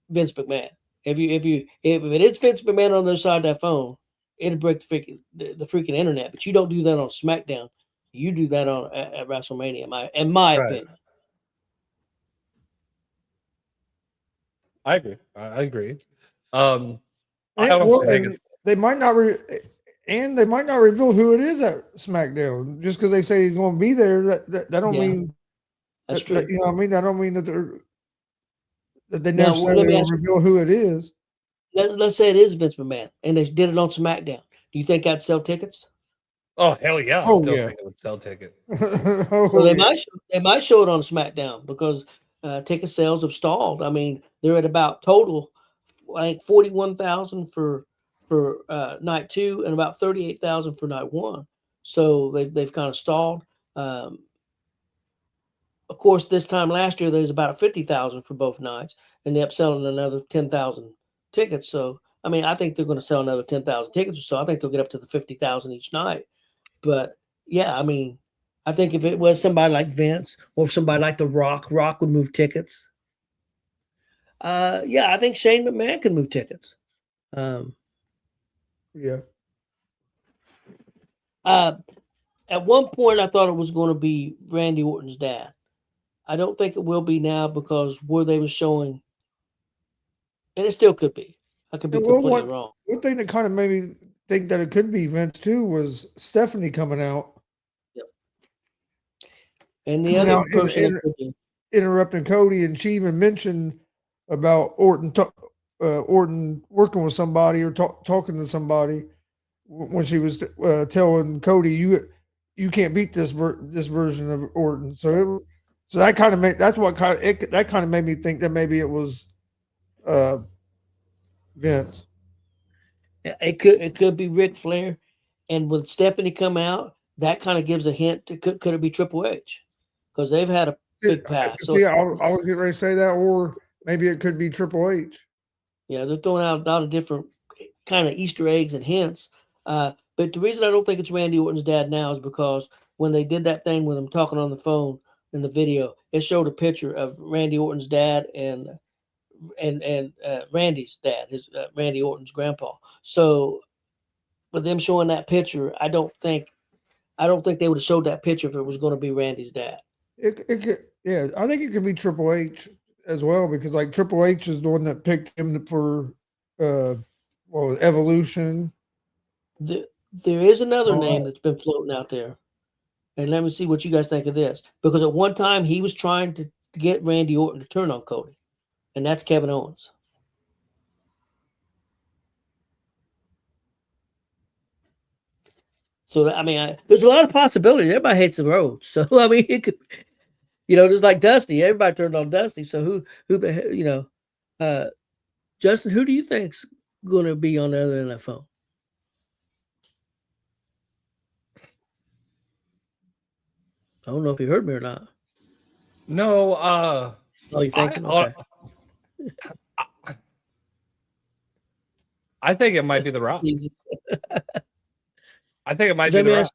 Speaker 4: Vince McMahon. If it is Vince McMahon on the other side of that phone, it'd break the freaking internet. But you don't do that on SmackDown. You do that at WrestleMania. In my opinion.
Speaker 1: I agree. I agree.
Speaker 3: I honestly think they might not reveal who it is at SmackDown just because they say he's going to be there. That don't mean
Speaker 4: that's true.
Speaker 3: You know what I mean? That don't mean that they necessarily will reveal who it is.
Speaker 4: Let's say it is Vince McMahon, and they did it on SmackDown. Do you think I'd sell tickets?
Speaker 1: Oh hell yeah! I still think it would sell tickets.
Speaker 4: They might show it on SmackDown because ticket sales have stalled. I mean, they're at about total, I think 41,000 for night 2 and about 38,000 for night 1. So they've kind of stalled. Of course, this time last year there was about 50,000 for both nights, and they're selling another 10,000 tickets. So I mean, I think they're going to sell another 10,000 tickets or so. I think they'll get up to the 50,000 each night. But yeah, I mean, I think if it was somebody like Vince or somebody like The Rock would move tickets. Yeah, I think Shane McMahon can move tickets.
Speaker 3: Yeah.
Speaker 4: At one point, I thought it was going to be Randy Orton's dad. I don't think it will be now because where they were showing, and it still could be. I could be completely wrong.
Speaker 3: One thing that kind of made me think that it could be Vince too was Stephanie coming out.
Speaker 4: Yep. And the other person
Speaker 3: interrupting Cody, and she even mentioned about Orton working with somebody or talking to somebody when she was telling Cody, you can't beat this version of Orton. So that kind of made me think that maybe it was Vince.
Speaker 4: It could be Ric Flair, and with Stephanie come out, that kind of gives a hint. Could it be Triple H? Because they've had a big past.
Speaker 3: See, I was getting ready to say that, or maybe it could be Triple H.
Speaker 4: Yeah, they're throwing out a lot of different kind of Easter eggs and hints. But the reason I don't think it's Randy Orton's dad now is because when they did that thing with him talking on the phone in the video, it showed a picture of Randy Orton's dad and Randy's dad, Randy Orton's grandpa. So with them showing that picture, I don't think they would have showed that picture if it was going to be Randy's dad.
Speaker 3: It could, yeah, I think it could be Triple H as well, because like Triple H is the one that picked him for Evolution.
Speaker 4: There is another name that's been floating out there, and let me see what you guys think of this. Because at one time he was trying to get Randy Orton to turn on Cody, and that's Kevin Owens. So I mean, there's a lot of possibilities. Everybody hates the road, so I mean, it could, just like Dusty. Everybody turned on Dusty. So who the Justin, who do you think's going to be on the other end of the phone? I don't know if you heard me or not.
Speaker 1: No.
Speaker 4: Oh, you thinking? Okay.
Speaker 1: I think it might be The Rock. I think it might be The Rock.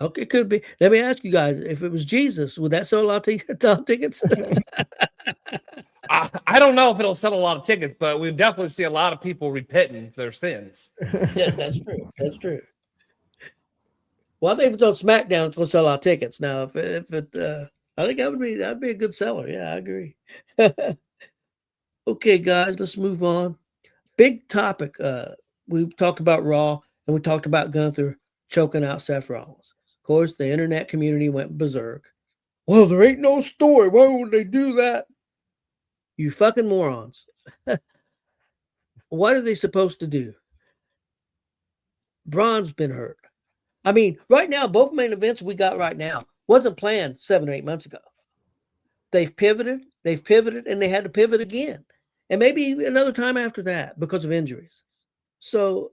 Speaker 4: Okay, it could be. Let me ask you guys: if it was Jesus, would that sell a lot of tickets?
Speaker 1: I don't know if it'll sell a lot of tickets, but we definitely see a lot of people repenting their sins.
Speaker 4: Yeah, that's true. That's true. Well, I think if it's on SmackDown, it's going to sell a lot of tickets. Now, if it, I think that'd be a good seller. Yeah, I agree. Okay, guys, let's move on. Big topic. We talked about Raw, and we talked about Gunther choking out Seth Rollins. Of course, the internet community went berserk. Well, there ain't no story. Why would they do that? You fucking morons. What are they supposed to do? Braun's been hurt. I mean, right now, both main events we got right now wasn't planned 7 or 8 months ago. They've pivoted, and they had to pivot again. And maybe another time after that because of injuries. So,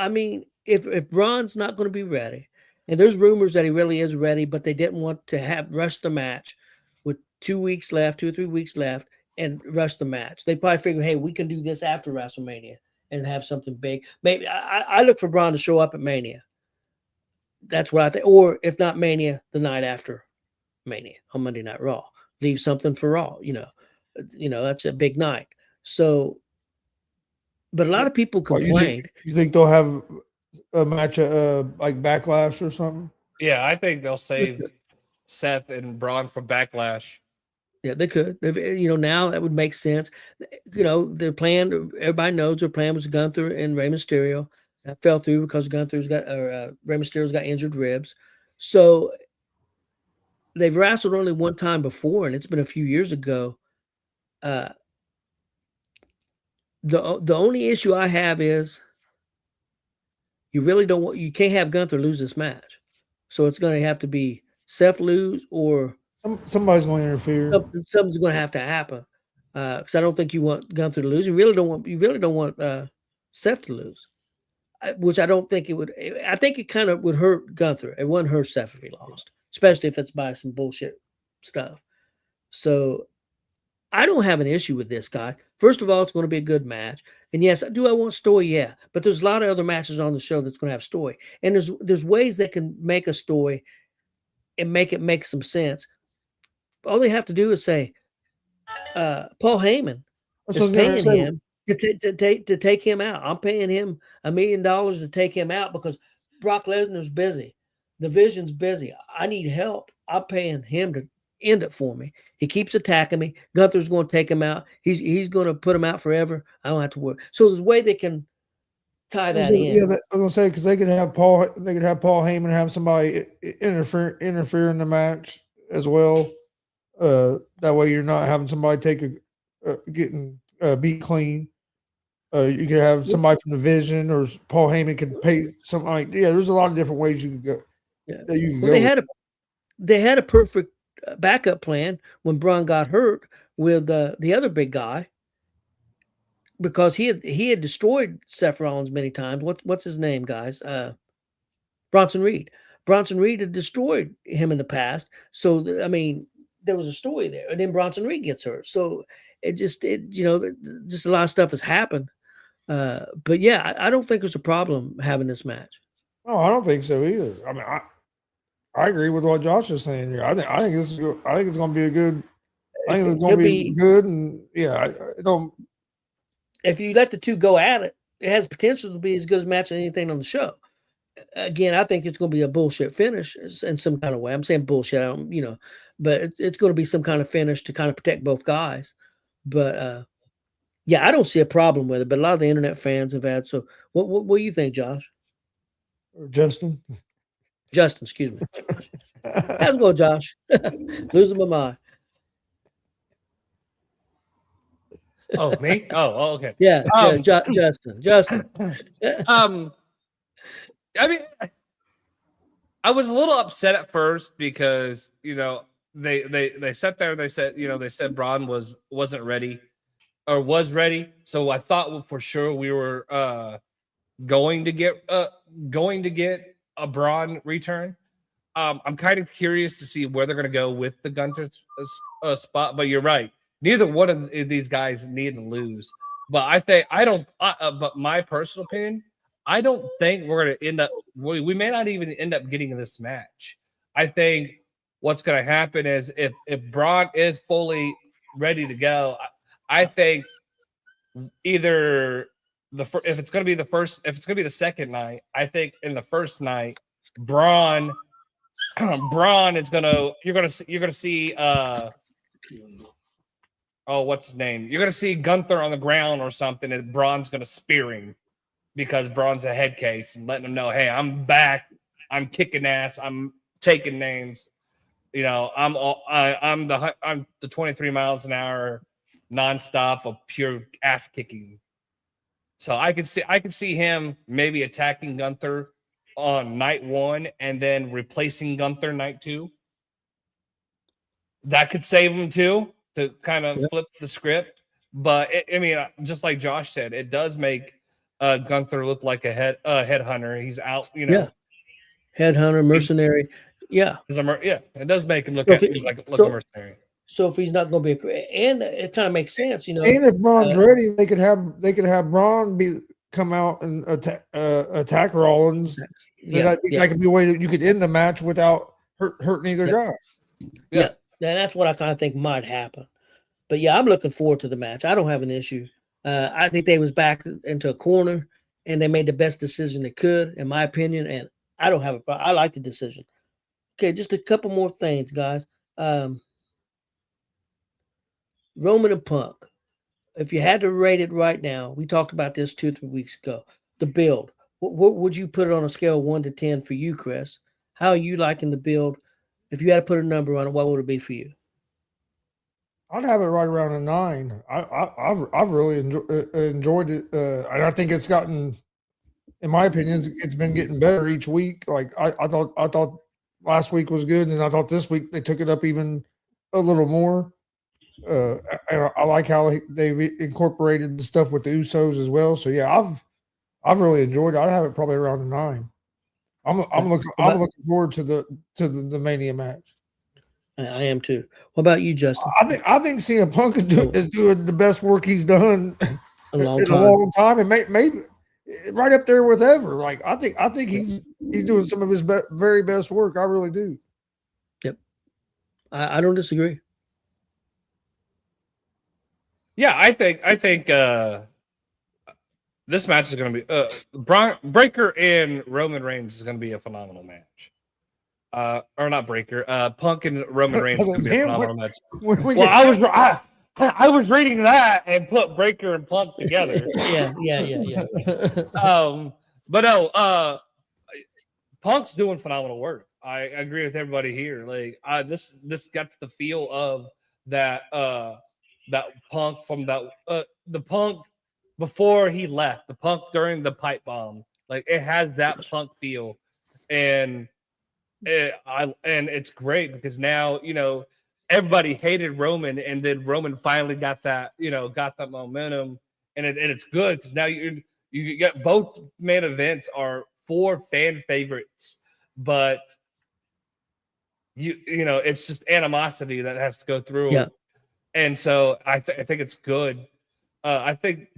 Speaker 4: I mean, if Braun's not going to be ready, and there's rumors that he really is ready, but they didn't want to rush the match with 2 weeks left, 2 or 3 weeks left, and rush the match. They probably figured, hey, we can do this after WrestleMania and have something big. Maybe I look for Braun to show up at Mania. That's what I think. Or if not Mania, the night after Mania on Monday Night Raw. Leave something for Raw. That's a big night. So, but a lot of people complained.
Speaker 3: You think they'll have a match like Backlash or something?
Speaker 1: Yeah, I think they'll save Seth and Braun for Backlash.
Speaker 4: Yeah, they could. Now that would make sense. Their plan, everybody knows their plan was Gunther and Rey Mysterio. That fell through because Rey Mysterio's got injured ribs. So they've wrestled only one time before, and it's been a few years ago. The only issue I have is you can't have Gunther lose this match. So it's going to have to be Seth lose or
Speaker 3: somebody's going to interfere.
Speaker 4: Something's going to have to happen. Because I don't think you want Gunther to lose. You really don't want Seth to lose. Which I don't think it would. I think it kind of would hurt Gunther. It wouldn't hurt Seth if he lost, especially if it's by some bullshit stuff. So I don't have an issue with this guy. First of all, it's going to be a good match. And yes, I want story? Yeah. But there's a lot of other matches on the show that's going to have story. And there's ways that can make a story and make it make some sense. All they have to do is say, Paul Heyman is paying him to take him out. I'm paying him $1 million to take him out because Brock Lesnar's busy. The Vision's busy. I need help. I'm paying him to end it for me. He keeps attacking me. Gunther's going to take him out. He's going to put him out forever. I don't have to worry. So there's a way they can tie that in.
Speaker 3: Yeah, I was going to say because they could have Paul Heyman have somebody interfere in the match as well. That way you're not having somebody getting beat clean. You could have somebody from the Vision, or Paul Heyman could pay something like. Yeah, there's a lot of different ways you could go.
Speaker 4: Yeah, they had a perfect backup plan when Braun got hurt with the other big guy, because he had destroyed Seth Rollins many times. What's his name, guys? Bronson Reed. Bronson Reed had destroyed him in the past. So I mean, there was a story there, and then Bronson Reed gets hurt. So just a lot of stuff has happened. But yeah, I don't think there's a problem having this match.
Speaker 3: No, I don't think so either. I mean, I agree with what Josh is saying here. I think it's going to be a good. I think it's going to be good, and yeah, I don't.
Speaker 4: If you let the two go at it, it has potential to be as good as match as anything on the show. Again, I think it's going to be a bullshit finish in some kind of way. I'm saying bullshit, but it's going to be some kind of finish to kind of protect both guys. But yeah, I don't see a problem with it. But a lot of the internet fans have had. So, what do you think, Josh?
Speaker 3: Or Justin?
Speaker 4: Justin, excuse me. How's it go, Josh? Losing my mind.
Speaker 1: Oh, me? Oh, okay.
Speaker 4: Yeah, Justin.
Speaker 1: I mean, I was a little upset at first because they sat there and they said Braun wasn't ready or was ready, so I thought for sure we were going to get a Braun return. I'm kind of curious to see where they're going to go with the Gunther spot, but you're right. Neither one of these guys need to lose. But but my personal opinion, I don't think we're going to end up. We may not even end up getting this match. I think what's going to happen is if Braun is fully ready to go, I think either if it's going to be the second night, I think in the first night, Braun is you're going to see what's his name? You're going to see Gunther on the ground or something, and Braun's going to spear him because Braun's a head case and letting him know, hey, I'm back. I'm kicking ass. I'm taking names. I'm the 23 miles an hour nonstop of pure ass kicking. So I could see him maybe attacking Gunther on night 1 and then replacing Gunther night 2. That could save him too, to kind of flip the script. But just like Josh said, it does make Gunther look like a headhunter. He's out,
Speaker 4: headhunter, mercenary. Yeah,
Speaker 1: it does make him look like a mercenary.
Speaker 4: So if he's not going to be and it kind of makes sense,
Speaker 3: And if Braun's ready, they could have Braun come out and attack Rollins,
Speaker 4: Yeah,
Speaker 3: that could be a way that you could end the match without hurting either guy.
Speaker 4: Yeah, that's what I kind of think might happen. But yeah, I'm looking forward to the match. I don't have an issue. I think they was back into a corner and they made the best decision they could, in my opinion. And I don't have a problem. I like the decision. Okay, just a couple more things, guys. Roman and Punk. If you had to rate it right now, we talked about this 2 or 3 weeks ago. The build. What would you put it on a scale of 1 to 10 for you, Chris? How are you liking the build? If you had to put a number on it, what would it be for you?
Speaker 3: I'd have it right around a 9. I've really enjoyed it, and I think it's gotten, in my opinion, it's been getting better each week. Like I thought last week was good, and I thought this week they took it up even a little more. And I like how they've incorporated the stuff with the Usos as well. So yeah, I've really enjoyed it. I'd have it probably around a 9. I'm looking forward to the Mania match.
Speaker 4: I am too. What about you, Justin?
Speaker 3: I think CM Punk is doing the best work he's done
Speaker 4: in
Speaker 3: a long time, and maybe right up there with ever. Like I think he's doing some of his very best work. I really do.
Speaker 4: Yep, I don't disagree.
Speaker 1: Yeah, I think this match is going to be Breaker and Roman Reigns is going to be a phenomenal match. Or not Breaker, Punk and Roman Reigns is going to be a phenomenal match. I was reading that and put Breaker and Punk together.
Speaker 4: Yeah.
Speaker 1: But no, Punk's doing phenomenal work. I agree with everybody here. Like this gets the feel of that Punk from the Punk before he left, the Punk during the pipe bomb. Like it has that Punk feel, and it's great because now everybody hated Roman, and then Roman finally got that momentum, and it's good because now you get both main events are 4 fan favorites, but it's just animosity that has to go through.
Speaker 4: Yeah.
Speaker 1: And so I think it's good. I think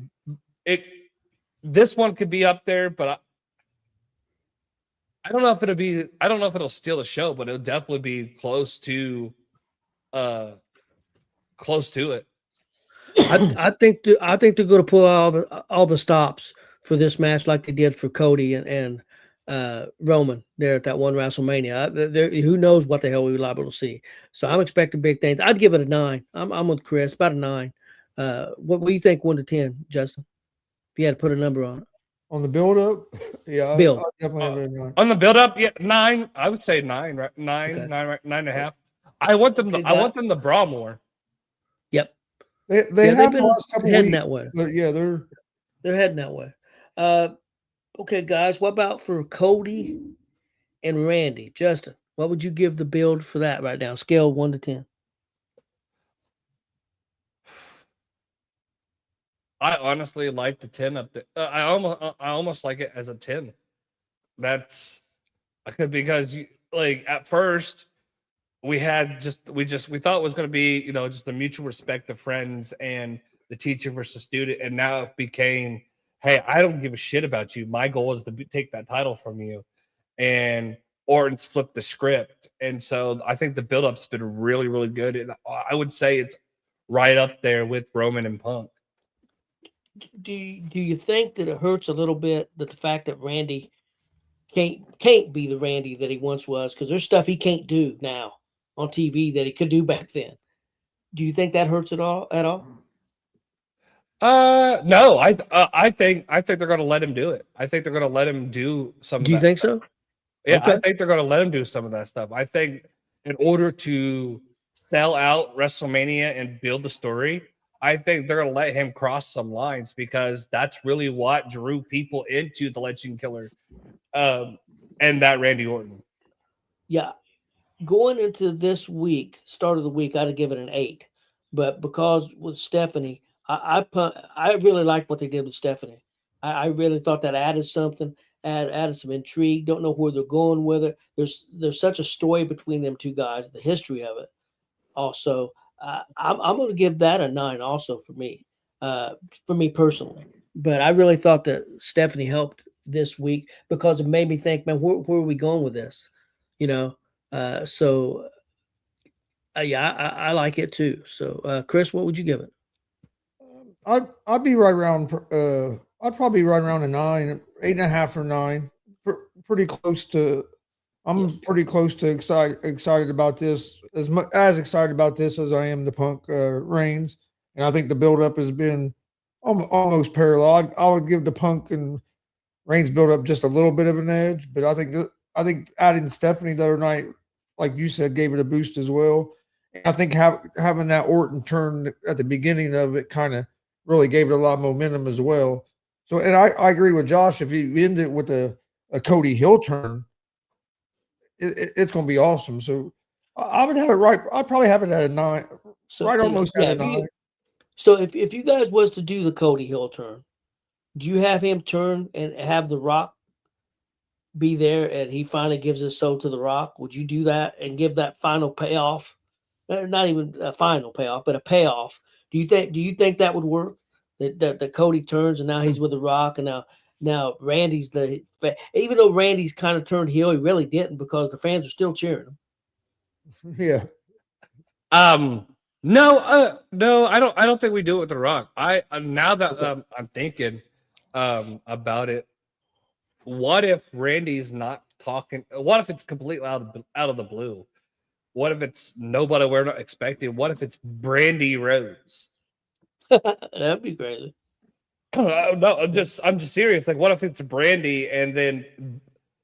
Speaker 1: this one could be up there, but I don't know if it'll steal the show, but it'll definitely be close to it.
Speaker 4: I think they're going to pull all the stops for this match like they did for Cody and Roman there at that one WrestleMania. Who knows what the hell we were liable to see? So I'm expecting big things. I'd give it a 9. I'm with Chris, about a 9. What do you think, 1 to 10, Justin? If you had to put a number on it.
Speaker 3: On the build up, yeah,
Speaker 4: build.
Speaker 3: I'd definitely have a 9.
Speaker 1: On the build up, yeah, 9. I would say 9, right? 9, okay. 9.5. I want them to brawl more.
Speaker 4: Yep.
Speaker 3: They have been the last couple
Speaker 4: heading
Speaker 3: weeks,
Speaker 4: that way.
Speaker 3: Yeah,
Speaker 4: they're heading that way. Okay, guys, what about for Cody and Randy? Justin, what would you give the build for that right now? Scale 1 to 10.
Speaker 1: I honestly like the 10 up there. I almost like it as a 10. That's because at first we thought it was going to be just the mutual respect of friends and the teacher versus student, and now it became, hey, I don't give a shit about you. My goal is to take that title from you, and Orton's flipped the script, and so I think the build-up's been really, really good, and I would say it's right up there with Roman and Punk.
Speaker 4: Do you think that it hurts a little bit that the fact that Randy can't be the Randy that he once was, because there's stuff he can't do now on TV that he could do back then? Do you think that hurts at all?
Speaker 1: No, I think they're going to let him do it. I think they're going to let him do some.
Speaker 4: Do you think so?
Speaker 1: Yeah, okay. I think they're going to let him do some of that stuff. I think in order to sell out WrestleMania and build the story, I think they're going to let him cross some lines, because that's really what drew people into the Legend Killer, and that Randy Orton.
Speaker 4: Yeah, going into this week, start of the week, I'd give it an 8, but because with Stephanie, I really liked what they did with Stephanie. I really thought that added something, added some intrigue. Don't know where they're going with it. There's such a story between them two guys, the history of it. Also, I'm going to give that a 9. Also for me personally. But I really thought that Stephanie helped this week because it made me think, man, where are we going with this? You know, yeah, I like it too. So, Chris, what would you give it?
Speaker 3: I'd be right around. I'd probably be right around a 9, 8.5 or 9. Pretty close to. I'm pretty close to excited about this, as excited about this as I am the Punk Reigns, and I think the build-up has been almost parallel. I would give the Punk and Reigns build-up just a little bit of an edge, but I think adding Stephanie the other night, like you said, gave it a boost as well. And I think having that Orton turn at the beginning of it kind of really gave it a lot of momentum as well. So, and I agree with Josh. If you end it with a Cody Hill turn, it's going to be awesome. So I would have it right. I'd probably have it at a 9,
Speaker 4: So,
Speaker 3: right almost at a 9.
Speaker 4: So if you guys was to do the Cody Hill turn, do you have him turn and have The Rock be there and he finally gives his soul to The Rock? Would you do that and give that final payoff? Not even a final payoff, but a payoff. Do you think that would work? That Cody turns and now he's with The Rock, and now Randy's even though Randy's kind of turned heel, he really didn't, because the fans are still cheering him.
Speaker 3: Yeah.
Speaker 1: No, I don't think we do it with The Rock. Now that I'm thinking about it, what if Randy's not talking? What if it's completely out of the blue? What if it's nobody we're not expecting? What if it's Brandy Rose?
Speaker 4: That'd be crazy.
Speaker 1: No, I'm just serious. Like, what if it's Brandy, and then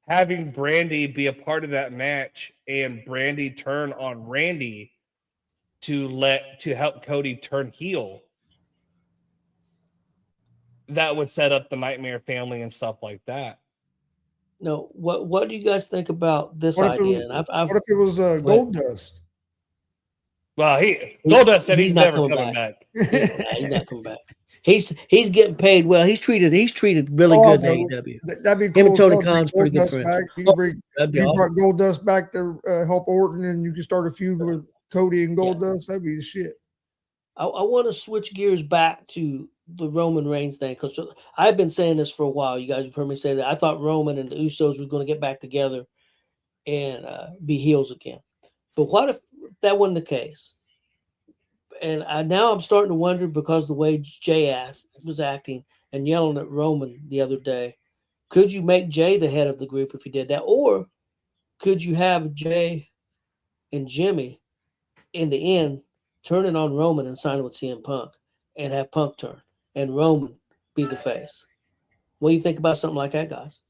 Speaker 1: having Brandy be a part of that match and Brandy turn on Randy to help Cody turn heel? That would set up the Nightmare Family and stuff like that.
Speaker 4: No, what do you guys think about this idea?
Speaker 3: What if it was Goldust?
Speaker 1: Well, Goldust said he's never coming back.
Speaker 4: He's not coming back. He's getting paid well. He's treated really good in AEW.
Speaker 3: That'd be cool.
Speaker 4: Him and Tony Khan's pretty good friends.
Speaker 3: You brought Goldust back to help Orton, and you can start a feud with Cody and Goldust. That'd be the shit.
Speaker 4: I want to switch gears back to the Roman Reigns thing, because I've been saying this for a while. You guys have heard me say that I thought Roman and the Usos were going to get back together and be heels again. But what if that wasn't the case? And now I'm starting to wonder, because the way Jay was acting and yelling at Roman the other day, could you make Jay the head of the group if you did that? Or could you have Jay and Jimmy in the end turning on Roman and signing with CM Punk, and have Punk turn and Roman be the face? What do you think about something like that, guys?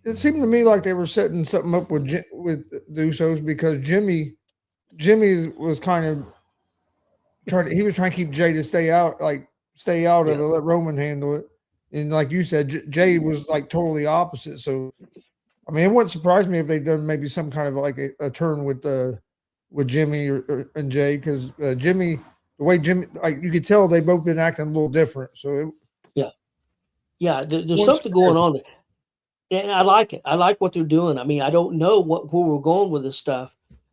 Speaker 3: It seemed to me like they were setting something up with the Usos, because Jimmy was kind of trying to keep Jay to stay out of it, let Roman handle it. And like you said, Jay was like totally opposite. So, I mean, it wouldn't surprise me if they done maybe some kind of like a turn with Jimmy and Jay, because Jimmy, the way Jimmy, like, you could tell they both been acting a little different. So
Speaker 4: there's something going on there, and I like it. I like what they're doing. I mean, I don't know where we're going with this stuff.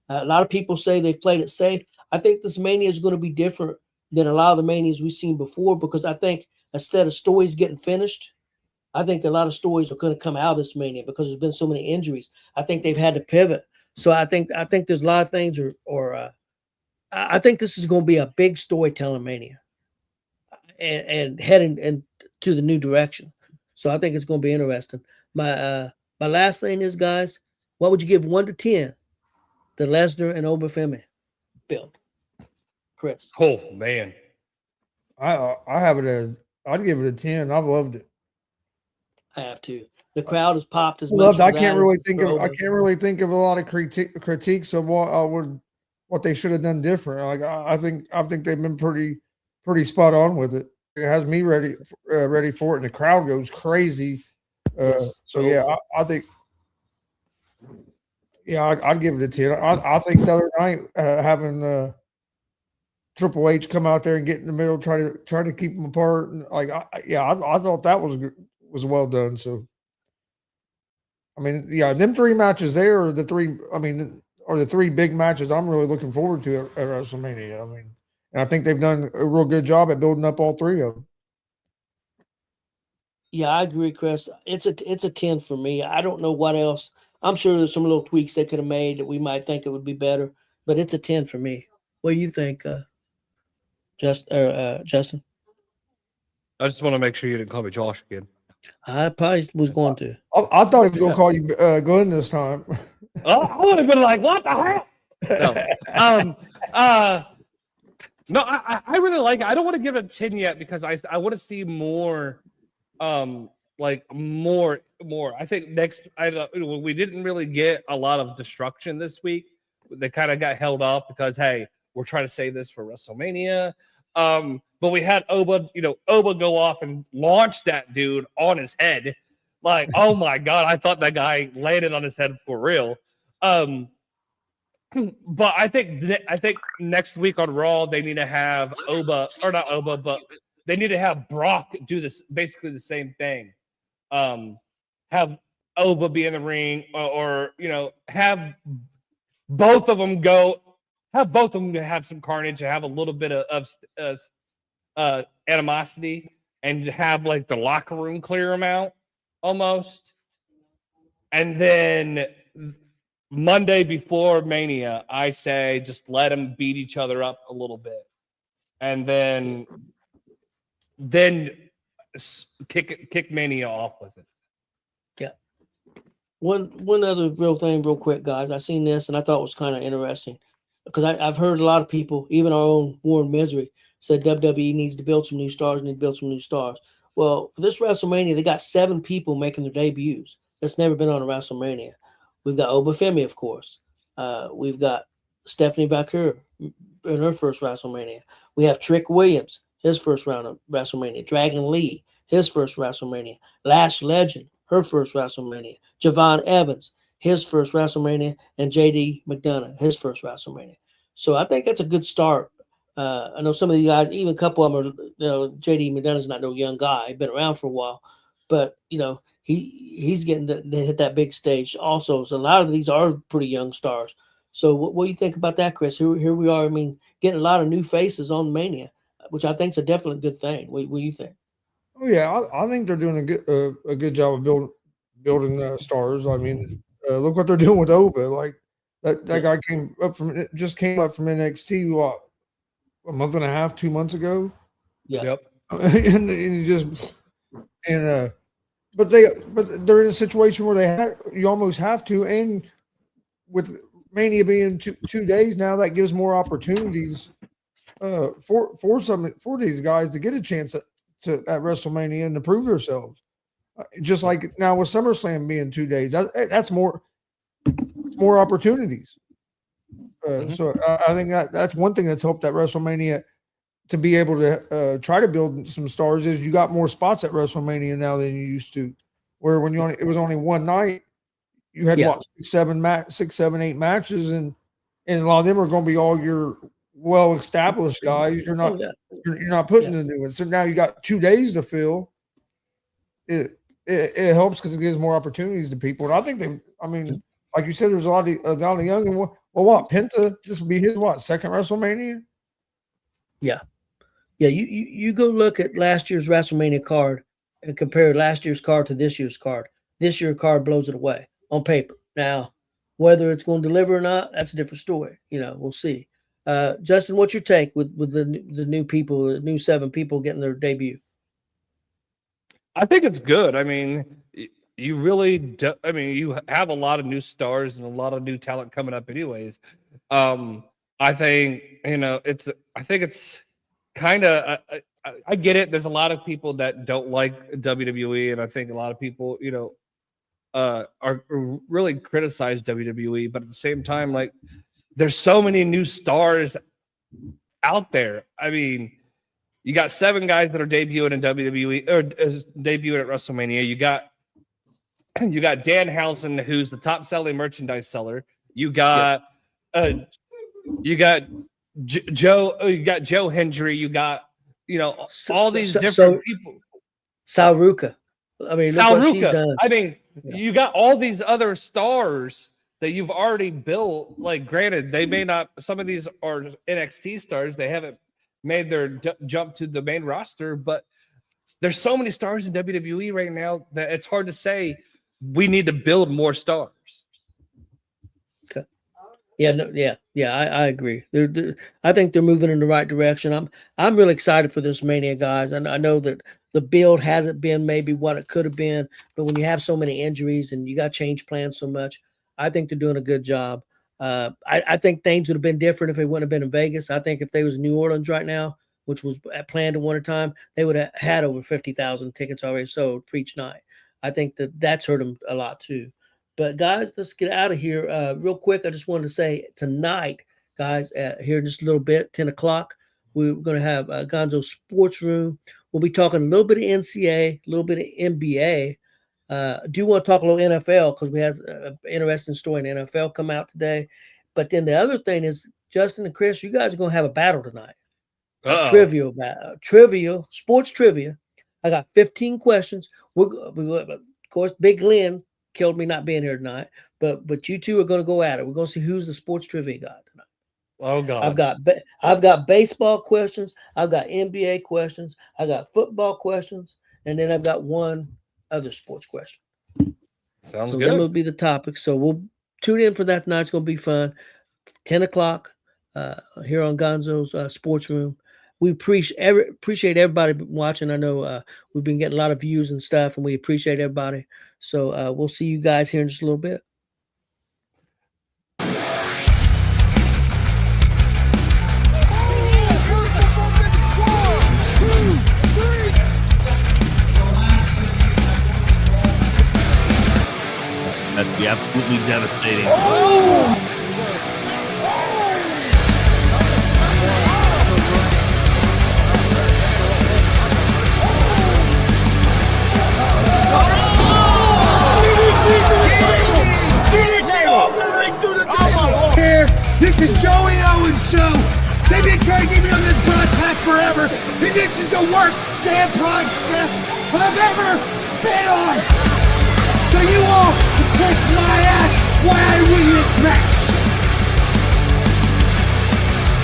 Speaker 4: A lot of people say they've played it safe. I think this Mania is going to be different than a lot of the Manias we've seen before, because I think instead of stories getting finished, I think a lot of stories are going to come out of this Mania, because there's been so many injuries. I think they've had to pivot. So I think there's a lot of things, I think this is going to be a big storytelling Mania, and heading into the new direction. So I think it's going to be interesting. My last thing is, guys, what would you give 1 to 10 the Lesnar and Obafemi build? Chris.
Speaker 1: Oh man,
Speaker 3: I have it as, I'd give it a 10. I've loved it.
Speaker 4: I have to. The crowd has popped as much.
Speaker 3: I can't really think of a lot of critiques of what they should have done different. Like I think they've been pretty spot on with it. It has me ready for it, and the crowd goes crazy. I think. Yeah, I'd give it a 10. I think the other night having Triple H come out there and get in the middle, try to keep them apart, and I thought that was well done. So, I mean, them 3 matches there are the 3 big matches I'm really looking forward to at WrestleMania. I mean, and I think they've done a real good job at building up all 3 of them.
Speaker 4: Yeah, I agree, Chris. It's a 10 for me. I don't know what else. I'm sure there's some little tweaks they could have made that we might think it would be better, but it's a 10 for me. What do you think, Justin?
Speaker 1: I just want to make sure you didn't call me Josh again.
Speaker 4: I probably was going to.
Speaker 3: I thought he was going to call you Glenn this time.
Speaker 1: Oh, I would have been like, what the hell? No, I really like it. I don't want to give it a 10 yet because I want to see more, like more. I think we didn't really get a lot of destruction this week. They kind of got held up because, hey, we're trying to save this for WrestleMania. But we had Oba go off and launch that dude on his head. Like, oh my God, I thought that guy landed on his head for real. But I think next week on Raw they need to have but they need to have Brock do this basically the same thing. Have Oba be in the ring, or have both of them have some carnage, and have a little bit of animosity, and have like the locker room clear them out almost, and then Monday before Mania, I say just let them beat each other up a little bit, and then kick Mania off with it.
Speaker 4: Yeah. One other real thing, real quick, guys. I seen this and I thought it was kind of interesting because I've heard a lot of people, even our own Warren Misery, said WWE needs to build some new stars. Well, for this WrestleMania, they got 7 people making their debuts. That's never been on a WrestleMania. We've got Oba Femi, of course. We've got Stephanie Vaquer in her first WrestleMania. We have Trick Williams, his first round of WrestleMania. Dragon Lee, his first WrestleMania. Lash Legend, her first WrestleMania. Javon Evans, his first WrestleMania. And JD McDonough, his first WrestleMania. So I think that's a good start. I know some of the guys, even a couple of them are, JD McDonough's not no young guy. He's been around for a while. But, he's getting to hit that big stage also. So a lot of these are pretty young stars. So what do you think about that, Chris? Here we are. I mean, getting a lot of new faces on Mania, which I think is a definitely good thing. What do you think?
Speaker 3: Oh yeah, I think they're doing a good job of building stars. I mean, look what they're doing with Oba. Like that guy came up from NXT a month and a half, 2 months ago.
Speaker 4: Yeah.
Speaker 1: Yep.
Speaker 3: But they're in a situation where you almost have to, and with Mania being 2 days now, that gives more opportunities for these guys to get a chance at WrestleMania and to prove themselves. Just like now with SummerSlam being 2 days, that's more opportunities. So I think that's one thing that's helped at WrestleMania to be able to try to build some stars is you got more spots at WrestleMania now than you used to. Where when it was only one night, you had 6, 7, 8 matches, and a lot of them are going to be all your well-established guys. You're not putting the new ones. So now you got 2 days to fill. It helps because it gives more opportunities to people. And I think like you said, there's a lot of young and Penta, this will be his second WrestleMania?
Speaker 4: Yeah. Yeah, you go look at last year's WrestleMania card and compare last year's card to this year's card. This year's card blows it away on paper. Now, whether it's going to deliver or not, that's a different story. We'll see. Justin, what's your take with the new people, the new 7 people getting their debut?
Speaker 1: I think it's good. I mean, you really do. I mean, you have a lot of new stars and a lot of new talent coming up anyways. I think, it's kind of, I get it. There's a lot of people that don't like WWE, and I think a lot of people, are really criticize WWE, but at the same time, like, there's so many new stars out there. I mean, you got 7 guys that are debuting in WWE or debuting at WrestleMania. You got Dan Housen, who's the top selling merchandise seller. You got Joe Hendry. You got all these different people.
Speaker 4: Sal Ruka. I mean,
Speaker 1: Sal
Speaker 4: look what she's
Speaker 1: Ruka.
Speaker 4: done.
Speaker 1: I mean, you got all these other stars that you've already built. Like, granted, they may not. Some of these are NXT stars. They haven't made their jump to the main roster, but there's so many stars in WWE right now that it's hard to say we need to build more stars.
Speaker 4: Okay. Yeah, I agree. I think they're moving in the right direction. I'm really excited for this Mania, guys. And I know that the build hasn't been maybe what it could have been, but when you have so many injuries and you got to change plans so much, I think they're doing a good job. I think things would have been different if it wouldn't have been in Vegas. I think if they was in New Orleans right now, which was planned at one time, they would have had over 50,000 tickets already sold for each night. I think that's hurt them a lot too. But guys, let's get out of here real quick. I just wanted to say tonight, guys, here in just a little bit, 10 o'clock, we're going to have Gonzo's Sports Room. We'll be talking a little bit of NCAA, a little bit of NBA. Do want to talk a little NFL because we have an interesting story in the NFL come out today. But then the other thing is, Justin and Chris, you guys are going to have a battle tonight. Trivia, sports trivia. I got 15 questions. Of course, Big Glenn killed me not being here tonight, but you two are going to go at it. We're going to see who's the sports trivia guy tonight.
Speaker 1: Oh God!
Speaker 4: I've got baseball questions. I've got NBA questions. I got football questions, and then I've got one other sports question.
Speaker 1: Sounds
Speaker 4: good.
Speaker 1: That
Speaker 4: will be the topic. So we'll tune in for that tonight. It's going to be fun. 10 o'clock here on Gonzo's Sports Room. We appreciate everybody watching. I know we've been getting a lot of views and stuff, and we appreciate everybody. So we'll see you guys here in just a little bit.
Speaker 5: That'd be absolutely devastating.
Speaker 2: This is Joey Owens' show. They've been trying to get me on this broadcast forever, and this is the worst damn broadcast I've ever been on.